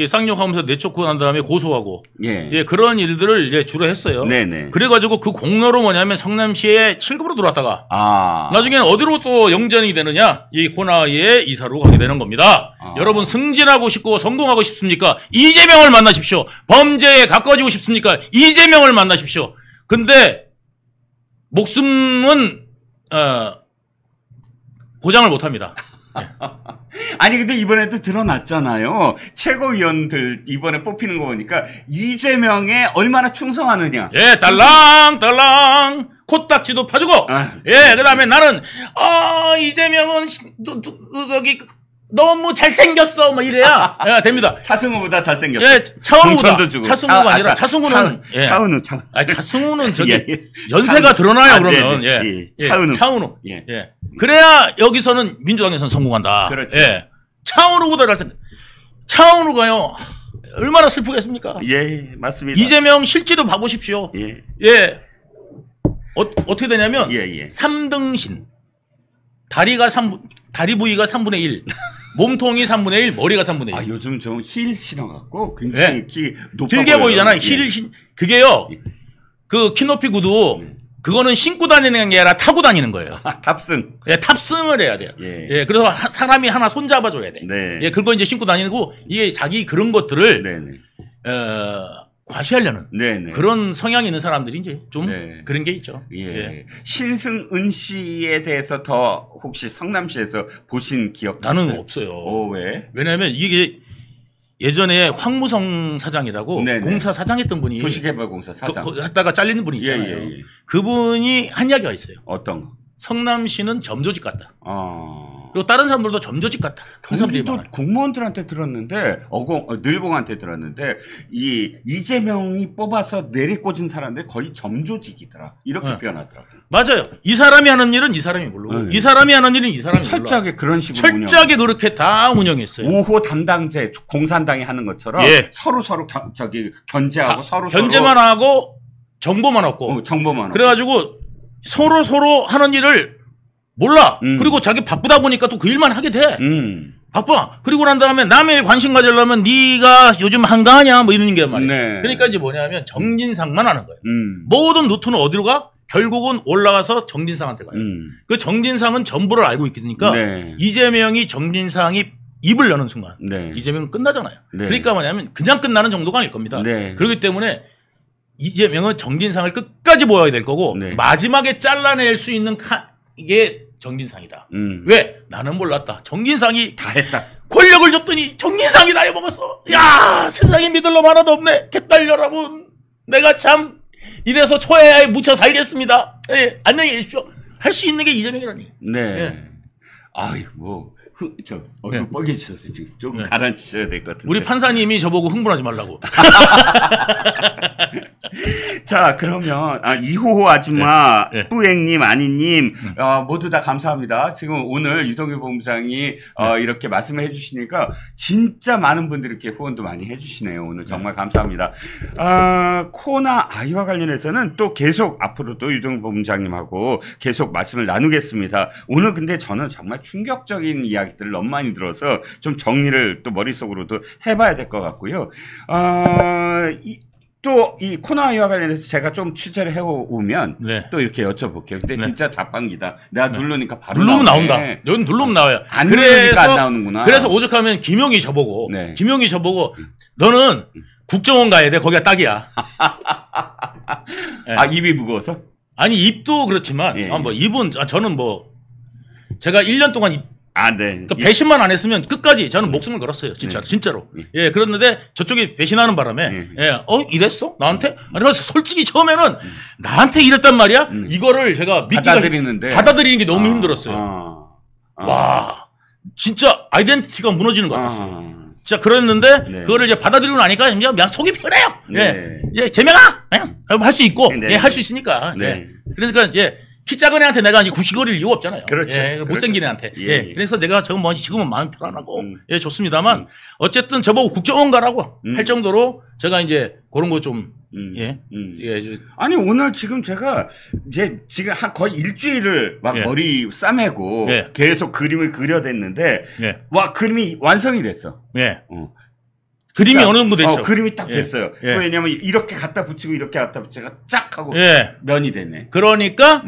쌍욕하면서 내쫓고 난 다음에 고소하고. 예. 예, 그런 일들을 이제 주로 했어요. 네네. 그래가지고 그 공로로 뭐냐면 성남시에 7급으로 들어왔다가. 나중에는 어디로 또 영전이 되느냐? 이 코나이의 이사로 가게 되는 겁니다. 여러분 승진하고 싶고 성공하고 싶습니까? 이재명을 만나십시오. 범죄에 가까워지고 싶습니까? 이재명을 만나십시오. 근데 목숨은 보장을 못합니다. 아니 근데 이번에도 드러났잖아요. 최고위원들 이번에 뽑히는 거 보니까 이재명에 얼마나 충성하느냐. 예, 딸랑딸랑 코딱지도 파주고. 예, 그다음에 나는 이재명은 너무 잘생겼어 뭐 이래야 됩니다. 차승우보다 잘생겼어. 예, 차은우보다. 주고. 차승우가 아니라 차승우는 차은우. 차승우는 연세가 드러나요 그러면. 차은우. 예. 그래야 여기서는 민주당에서는 성공한다. 그렇죠. 예. 차은우보다 잘생겼. 차은우가요. 얼마나 슬프겠습니까? 예, 맞습니다. 이재명 실제로 봐보십시오. 예. 어떻게 되냐면 3등신. 다리 부위가 3분의 1. 몸통이 3분의 1, 머리가 3분의 1. 요즘 좀 힐 신어갖고 굉장히 키 높아 길게 보이잖아요. 그게요. 그 키 높이 구두 그거는 신고 다니는 게 아니라 타고 다니는 거예요. 탑승. 예, 탑승을 해야 돼요. 예, 그래서 사람이 하나 손잡아줘야 돼. 네. 예, 그거 이제 신고 다니고 이게 자기 그런 것들을 과시하려는 그런 성향이 있는 사람들이 이제 좀 그런 게 있죠. 예. 신승은 씨에 대해서 더 혹시 성남시에서 보신 기억? 나는 없어요. 왜? 왜냐하면 이게 예전에 황무성 사장이라고 공사 사장했던 분이 도시개발공사 사장 했다가 잘리는 분이 있잖아요. 그분이 한 이야기가 있어요. 어떤 거? 성남시는 점조직 같다. 그리고 다른 사람들도 점조직 같다. 경기도 공무원들한테 들었는데 늘공한테 들었는데 이재명이 뽑아서 내리꽂은 사람들 거의 점조직이더라. 이렇게 표현하더라고요. 맞아요. 이 사람이 하는 일은 이 사람이 모르고 이 사람이 하는 일은 이 사람이 몰라. 철저하게 그런 식으로 철저하게 그렇게 다 운영했어요. 5호 담당제 공산당이 하는 것처럼 서로 견제하고 견제만 하고 정보만 얻고 그래가지고 서로 하는 일을 몰라. 그리고 자기 바쁘다 보니까 또 그 일만 하게 돼. 바빠. 그리고 난 다음에 남의 일 관심 가지려면 네가 요즘 한가하냐 뭐 이러는 게 말이야. 그러니까 이제 뭐냐면 정진상만 하는 거예요. 모든 루트는 어디로 가? 결국은 올라가서 정진상한테 가요. 그 정진상은 전부를 알고 있으니까 이재명이 정진상이 입을 여는 순간 네. 이재명은 끝나잖아요. 네. 그러니까 뭐냐면 그냥 끝나는 정도가 아닐 겁니다. 네. 그렇기 때문에 이재명은 정진상을 끝까지 모아야 될 거고 네. 마지막에 잘라낼 수 있는 이게 정진상이다. 왜? 나는 몰랐다. 정진상이 다 했다. 권력을 줬더니 정진상이 다 해먹었어. 야, 세상에 믿을 놈 하나도 없네. 개딸 여러분, 내가 참 이래서 초야에 묻혀 살겠습니다. 예, 안녕히 계십시오. 할 수 있는 게 이재명이라니. 네. 예. 아유, 얼굴 네. 빨개지셨어요. 지금 조금 네. 가라앉히셔야 될 것 같은데. 우리 판사님이 저보고 흥분하지 말라고. 자, 그러면, 이호호 아줌마, 네. 네. 뿌앵님, 아니님, 모두 다 감사합니다. 지금 오늘 유동규 본부장이, 이렇게 말씀을 해주시니까, 진짜 많은 분들이 이렇게 후원도 많이 해주시네요. 오늘 정말 감사합니다. 코나 아이와 관련해서는 또 계속 앞으로도 유동규 본부장님하고 계속 말씀을 나누겠습니다. 오늘 근데 저는 정말 충격적인 이야기들을 너무 많이 들어서 좀 정리를 또 머릿속으로도 해봐야 될 것 같고요. 또 이 코너와 관련해서 제가 좀 취재를 해오면 네. 또 이렇게 여쭤볼게요. 근데 네. 진짜 자판기다. 내가 누르니까 바로 누르면 나오네. 나온다. 여기 누르면 나와요. 안 누르니까 안 나오는구나. 그래서 오죽하면 김용이 저보고, 네. 김용이 저보고, 너는 국정원 가야 돼. 거기가 딱이야. 네. 입이 무거워서? 아니, 입도 그렇지만, 예. 뭐, 입은, 저는 뭐, 제가 1년 동안 네. 그러니까 배신만 안 했으면 끝까지 저는 목숨을 걸었어요. 진짜, 네. 진짜로. 예, 그랬는데 저쪽이 배신하는 바람에, 이랬어? 나한테? 아니, 그래서 솔직히 처음에는 나한테 이랬단 말이야? 이거를 제가 받아들이는 게 너무 힘들었어요. 와, 진짜 아이덴티티가 무너지는 것 같았어요. 진짜 그랬는데, 네. 그거를 이제 받아들이고 나니까 그냥 속이 편해요. 네. 예, 재명아! 할 수 있고, 네. 예, 할 수 있으니까. 네. 예. 그러니까 이제, 키 작은 애한테 내가 이제 구시거릴 이유가 없잖아요. 그렇죠. 예, 그렇죠. 못생긴 애한테. 예, 예. 예. 그래서 내가 지금은 마음이 편안하고, 예, 좋습니다만, 어쨌든 저보고 국정원 가라고 할 정도로 제가 이제 그런 거 좀, 예. 아니, 오늘 지금 제가 지금 거의 일주일을 막 머리 싸매고 계속 그림을 그려댔는데, 와, 그림이 완성이 됐어. 예. 그림이 어느 정도 됐죠. 그림이 딱 됐어요. 왜냐면 이렇게 갖다 붙이고 이렇게 갖다 붙이고 쫙 하고 면이 됐네. 그러니까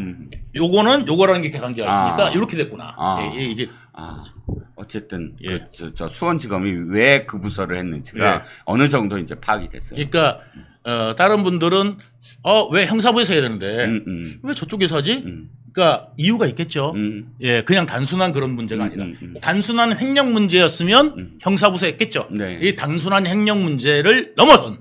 요거라는 게 관계가 있으니까 이렇게 됐구나. 이게 어쨌든 저 수원지검이 왜 그 부서를 했는지가 어느 정도 이제 파악이 됐어요. 그러니까 다른 분들은 왜 형사부에서 해야 되는데 왜 저쪽에서 하지? 그러니까 이유가 있겠죠. 예, 그냥 단순한 그런 문제가 아니라 단순한 횡령 문제였으면 형사부에서 했겠죠. 네. 이 단순한 횡령 문제를 넘어선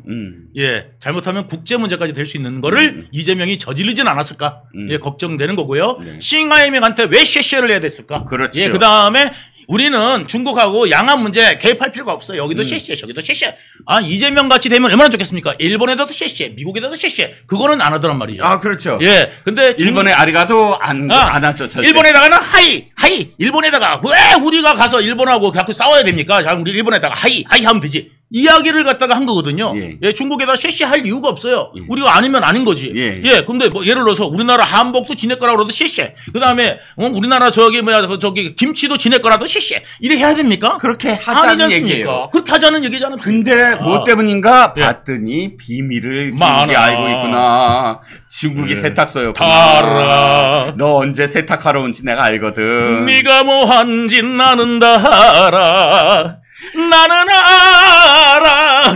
예, 잘못하면 국제 문제까지 될 수 있는 거를 이재명이 저지르진 않았을까? 예, 걱정되는 거고요. 싱하이명한테 왜 쉐쉐를 해야 됐을까? 그렇죠. 예, 그다음에 우리는 중국하고 양안 문제 개입할 필요가 없어요. 여기도 쉐쉐, 저기도 쉐쉐. 이재명 같이 되면 얼마나 좋겠습니까? 일본에도 쉐쉐, 미국에도 쉐쉐. 그거는 안 하더란 말이죠. 그렇죠. 예, 근데 일본에 아리가도 안 하죠. 절대. 일본에다가는 하이. 일본에다가 왜 우리가 가서 일본하고 자꾸 싸워야 됩니까? 자, 우리 일본에다가 하이 하면 되지. 이야기를 갖다가 한 거거든요. 예, 중국에다 쉐쉐 할 이유가 없어요. 우리가 아니면 아닌 거지. 예, 근데 뭐 예를 들어서 우리나라 한복도 지네 거라고 그래도 쉐쉐. 그다음에 우리나라 저기 김치도 지네 거라도 쉐쉐. 이래 해야 됩니까? 그렇게 하자는 얘기예요. 그렇게 하자는 얘기잖아요. 근데 뭐 때문인가 봤더니 비밀을 중국이 알고 있구나. 중국이 세탁소였구나. 달아. 너 언제 세탁하러 온지 내가 알거든. 네가 뭐 한지 나는 다 알아. 나는 알아.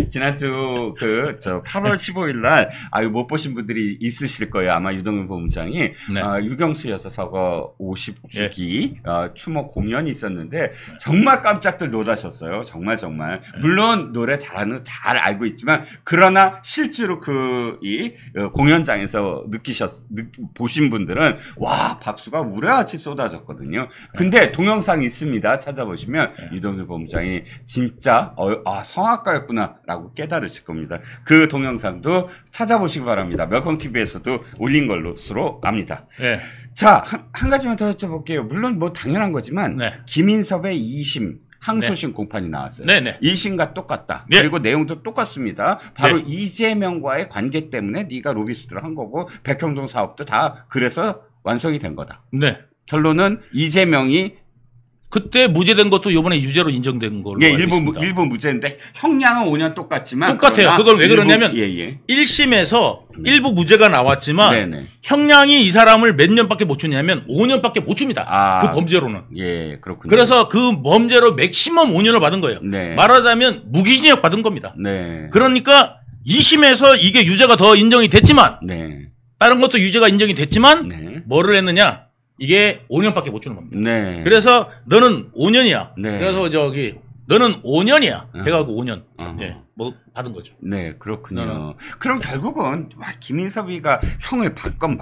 지난주 8월 15일 날 못 보신 분들이 있으실 거예요. 아마 유동규 본부장이 유경수 여사 서거 50주기 추모 공연이 있었는데 정말 깜짝들 놀라셨어요. 정말. 물론 노래 잘하는 거 잘 알고 있지만 그러나 실제로 이 공연장에서 보신 분들은 와, 박수가 우레같이 쏟아졌거든요. 근데 동영상이 있습니다. 찾아보시면 유동규 본부장이 진짜 성악가였구나라고 깨달으실 겁니다. 그 동영상도 찾아보시기 바랍니다. 멸컴TV에서도 올린 걸로수로 압니다. 자, 한 가지만 더 여쭤볼게요. 물론 뭐 당연한 거지만 김인섭의 2심 항소심 공판이 나왔어요. 1심과 똑같다. 그리고 내용도 똑같습니다. 바로 이재명과의 관계 때문에 네가 로비스트를 한 거고 백형동 사업도 다 그래서 완성이 된 거다. 결론은 이재명이 그때 무죄된 것도 이번에 유죄로 인정된 걸로 예, 알고 있습니다. 일부 무죄인데 형량은 5년 똑같지만 똑같아요. 그건 왜 그러냐면 예. 1심에서 일부 무죄가 나왔지만 네네. 형량이 이 사람을 몇 년밖에 못 주냐면 5년밖에 못 줍니다. 아, 그 범죄로는. 예, 그렇군요. 그래서 그 범죄로 맥시멈 5년을 받은 거예요. 네. 말하자면 무기징역 받은 겁니다. 네. 그러니까 2심에서 이게 유죄가 더 인정이 됐지만 네. 다른 것도 유죄가 인정이 됐지만 네. 뭐를 했느냐? 이게 5년밖에 못 주는 겁니다. 네. 그래서 너는 5년이야. 네. 그래서 너는 5년이야. 해가지고 5년. 어허. 예, 뭐 받은 거죠. 네, 그렇군요. 그럼 결국은 김인섭이가 형을 받건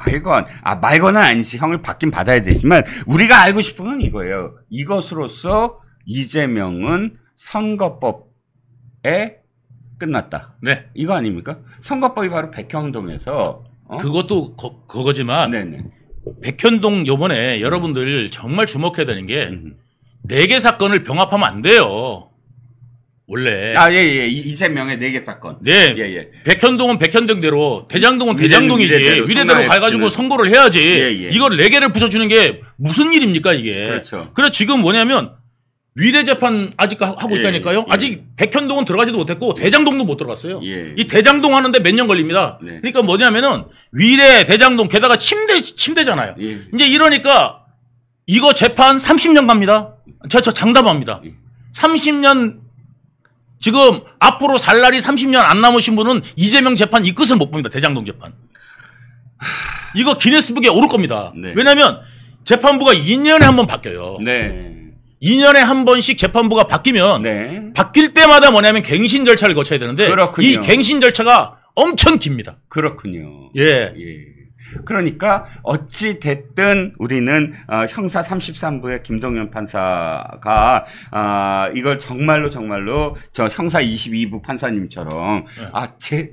말건은 아니지. 형을 받긴 받아야 되지만 우리가 알고 싶은 건 이거예요. 이것으로써 이재명은 선거법에 끝났다. 네. 이거 아닙니까? 선거법이 바로 백현동에서 그것도 그거지만 네네. 백현동 요번에 여러분들 정말 주목해야 되는 게 4개 사건을 병합하면 안 돼요. 원래. 예. 이재명의 4개 사건. 네. 예. 백현동은 백현동대로, 대장동은 위례는 대장동이지. 위례대로, 위례대로 성남 가가지고 FC는. 선고를 해야지. 예. 이걸 4개를 붙여주는 게 무슨 일입니까, 이게. 그렇죠. 그래, 지금 뭐냐면, 위례 재판 아직 하고 예, 있다니까요? 예. 아직 백현동은 들어가지도 못했고, 대장동도 못 들어갔어요. 예. 이 대장동 하는데 몇 년 걸립니다. 네. 그러니까 뭐냐면은, 위례, 대장동, 게다가 침대잖아요. 예. 이제 이러니까, 이거 재판 30년 갑니다. 저 장담합니다. 30년, 지금 앞으로 살 날이 30년 안 남으신 분은 이재명 재판 이 끝을 못 봅니다. 대장동 재판. 이거 기네스북에 오를 겁니다. 네. 왜냐면 재판부가 2년에 한 번 바뀌어요. 네. 2년에 한 번씩 재판부가 바뀌면 네. 바뀔 때마다 뭐냐면 갱신 절차를 거쳐야 되는데 그렇군요. 이 갱신 절차가 엄청 깁니다. 그렇군요. 예. 그러니까 어찌 됐든 우리는 형사 33부의 김동연 판사가 이걸 정말로 저 형사 22부 판사님처럼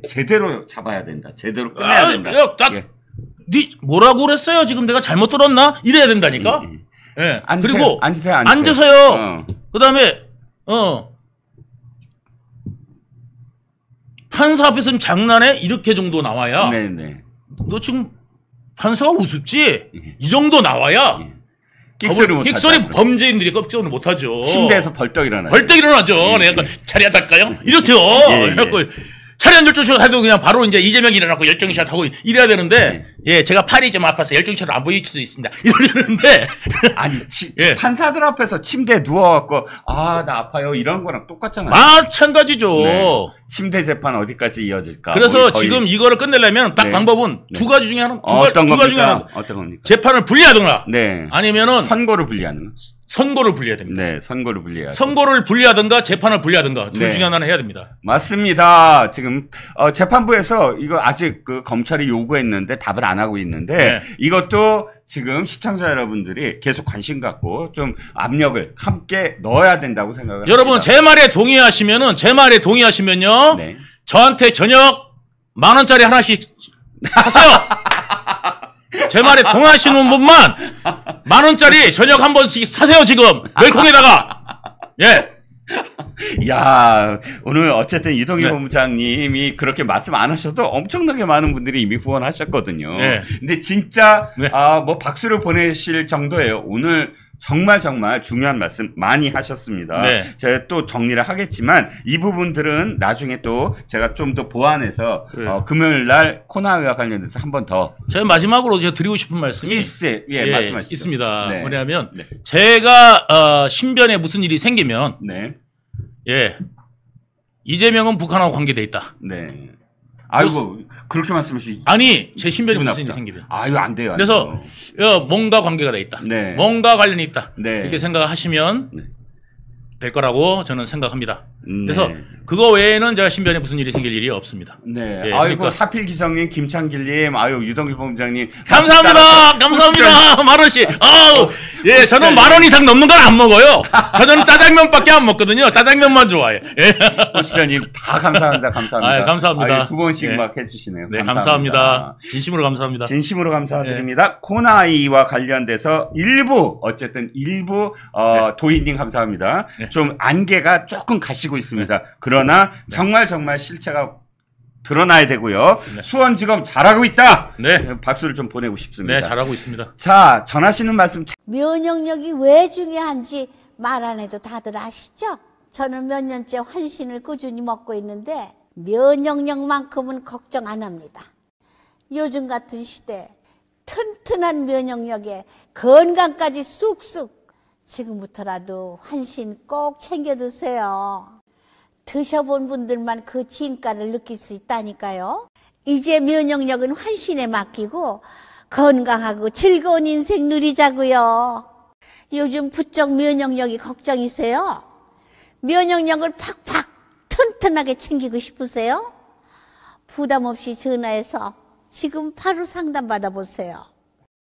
제대로 잡아야 된다. 제대로 끝내야 된다. 네 뭐라고 그랬어요? 지금 내가 잘못 들었나? 이래야 된다니까. 예. 앉으세요. 그리고 앉으세요. 그다음에 판사 앞에서는 장난해 이렇게 정도 나와야. 네네. 너 지금 판사가 우습지? 이 정도 나와야. 끽소리 범죄인들이 껍질을 못하죠. 침대에서 벌떡 일어나죠. 벌떡 일어나죠. 내가 자리 안 탈까요? 이렇죠. 그래갖고 차례 안 열정샷 해도 그냥 바로 이제 이재명이 일어나고 열정샷 하고 이래야 되는데, 예, 제가 팔이 좀 아파서 열정샷을 안 보일 수도 있습니다. 이러는데. 아니, 판사들 앞에서 침대에 누워갖고, 나 아파요. 이런 거랑 똑같잖아요. 마찬가지죠. 네. 침대 재판 어디까지 이어질까? 그래서 지금 이거를 끝내려면 딱 방법은 두 가지 중에 하나. 어떤 겁니까? 재판을 분리하든가. 네. 아니면은. 선고를 분리하는. 선고를 분리해야 됩니다. 네, 선고를 분리해야. 선고를 분리하든가 재판을 분리하든가 둘 네. 중에 하나는 해야 됩니다. 맞습니다. 지금 재판부에서 이거 아직 검찰이 요구했는데 답을 안 하고 있는데 이것도 지금 시청자 여러분들이 계속 관심 갖고 좀 압력을 함께 넣어야 된다고 생각을 여러분 합니다. 제 말에 동의하시면요. 네. 저한테 저녁 10,000원짜리 하나씩 사세요. 제 말에 동의하시는 분만 10,000원짜리 저녁 한 번씩 사세요, 지금. 웰콩에다가. 예. 야, 오늘 어쨌든 이동희 네. 본부장님이 그렇게 말씀 안 하셔도 엄청나게 많은 분들이 이미 후원하셨거든요. 네. 근데 진짜, 네. 뭐 박수를 보내실 정도예요. 오늘 정말 중요한 말씀 많이 하셨습니다. 네. 제가 또 정리를 하겠지만 이 부분들은 나중에 또 제가 좀 더 보완해서 금요일 날 코나와 관련돼서 한 번 더. 제가 마지막으로 제가 드리고 싶은 말씀이 말씀하시죠. 있습니다. 네. 뭐냐면 제가 신변에 무슨 일이 생기면 이재명은 북한하고 관계돼 있다. 네. 아이고 그렇게 말씀하시지. 아니 제 신변에 무슨 일이 생기면. 아유 안 돼요. 그래서 뭔가 관계가 돼 있다. 네. 뭔가 관련이 있다. 네. 이렇게 생각하시면 될 거라고 저는 생각합니다. 네. 그래서 그거 외에는 제가 신변에 무슨 일이 생길 일이 없습니다. 네. 예, 아이고 그러니까. 사필기성님, 김창길님, 유동길 본부장님. 감사합니다. 감사합니다. 10,000원씩. 예, 저는 10,000원 이상 넘는 건 안 먹어요. 저는 짜장면밖에 안 먹거든요. 짜장면만 좋아해. 예. 시장님 다 감사합니다. 감사합니다. 두 번씩 네. 막 해주시네요. 네, 감사합니다. 진심으로 감사합니다. 진심으로 감사드립니다. 코나이와 관련돼서 일부 도희님 감사합니다. 네. 좀 안개가 조금 가시고 있습니다. 그러나 정말 실체가 드러나야 되고요. 네. 수원지검 잘하고 있다. 네. 박수를 좀 보내고 싶습니다. 네, 잘하고 있습니다. 자, 전하시는 말씀 면역력이 왜 중요한지 말 안 해도 다들 아시죠? 저는 몇 년째 환신을 꾸준히 먹고 있는데 면역력만큼은 걱정 안 합니다. 요즘 같은 시대 튼튼한 면역력에 건강까지 쑥쑥 지금부터라도 환신 꼭 챙겨 드세요. 드셔본 분들만 그 진가를 느낄 수 있다니까요. 이제 면역력은 환신에 맡기고 건강하고 즐거운 인생 누리자고요. 요즘 부쩍 면역력이 걱정이세요? 면역력을 팍팍 튼튼하게 챙기고 싶으세요? 부담 없이 전화해서 지금 바로 상담 받아보세요.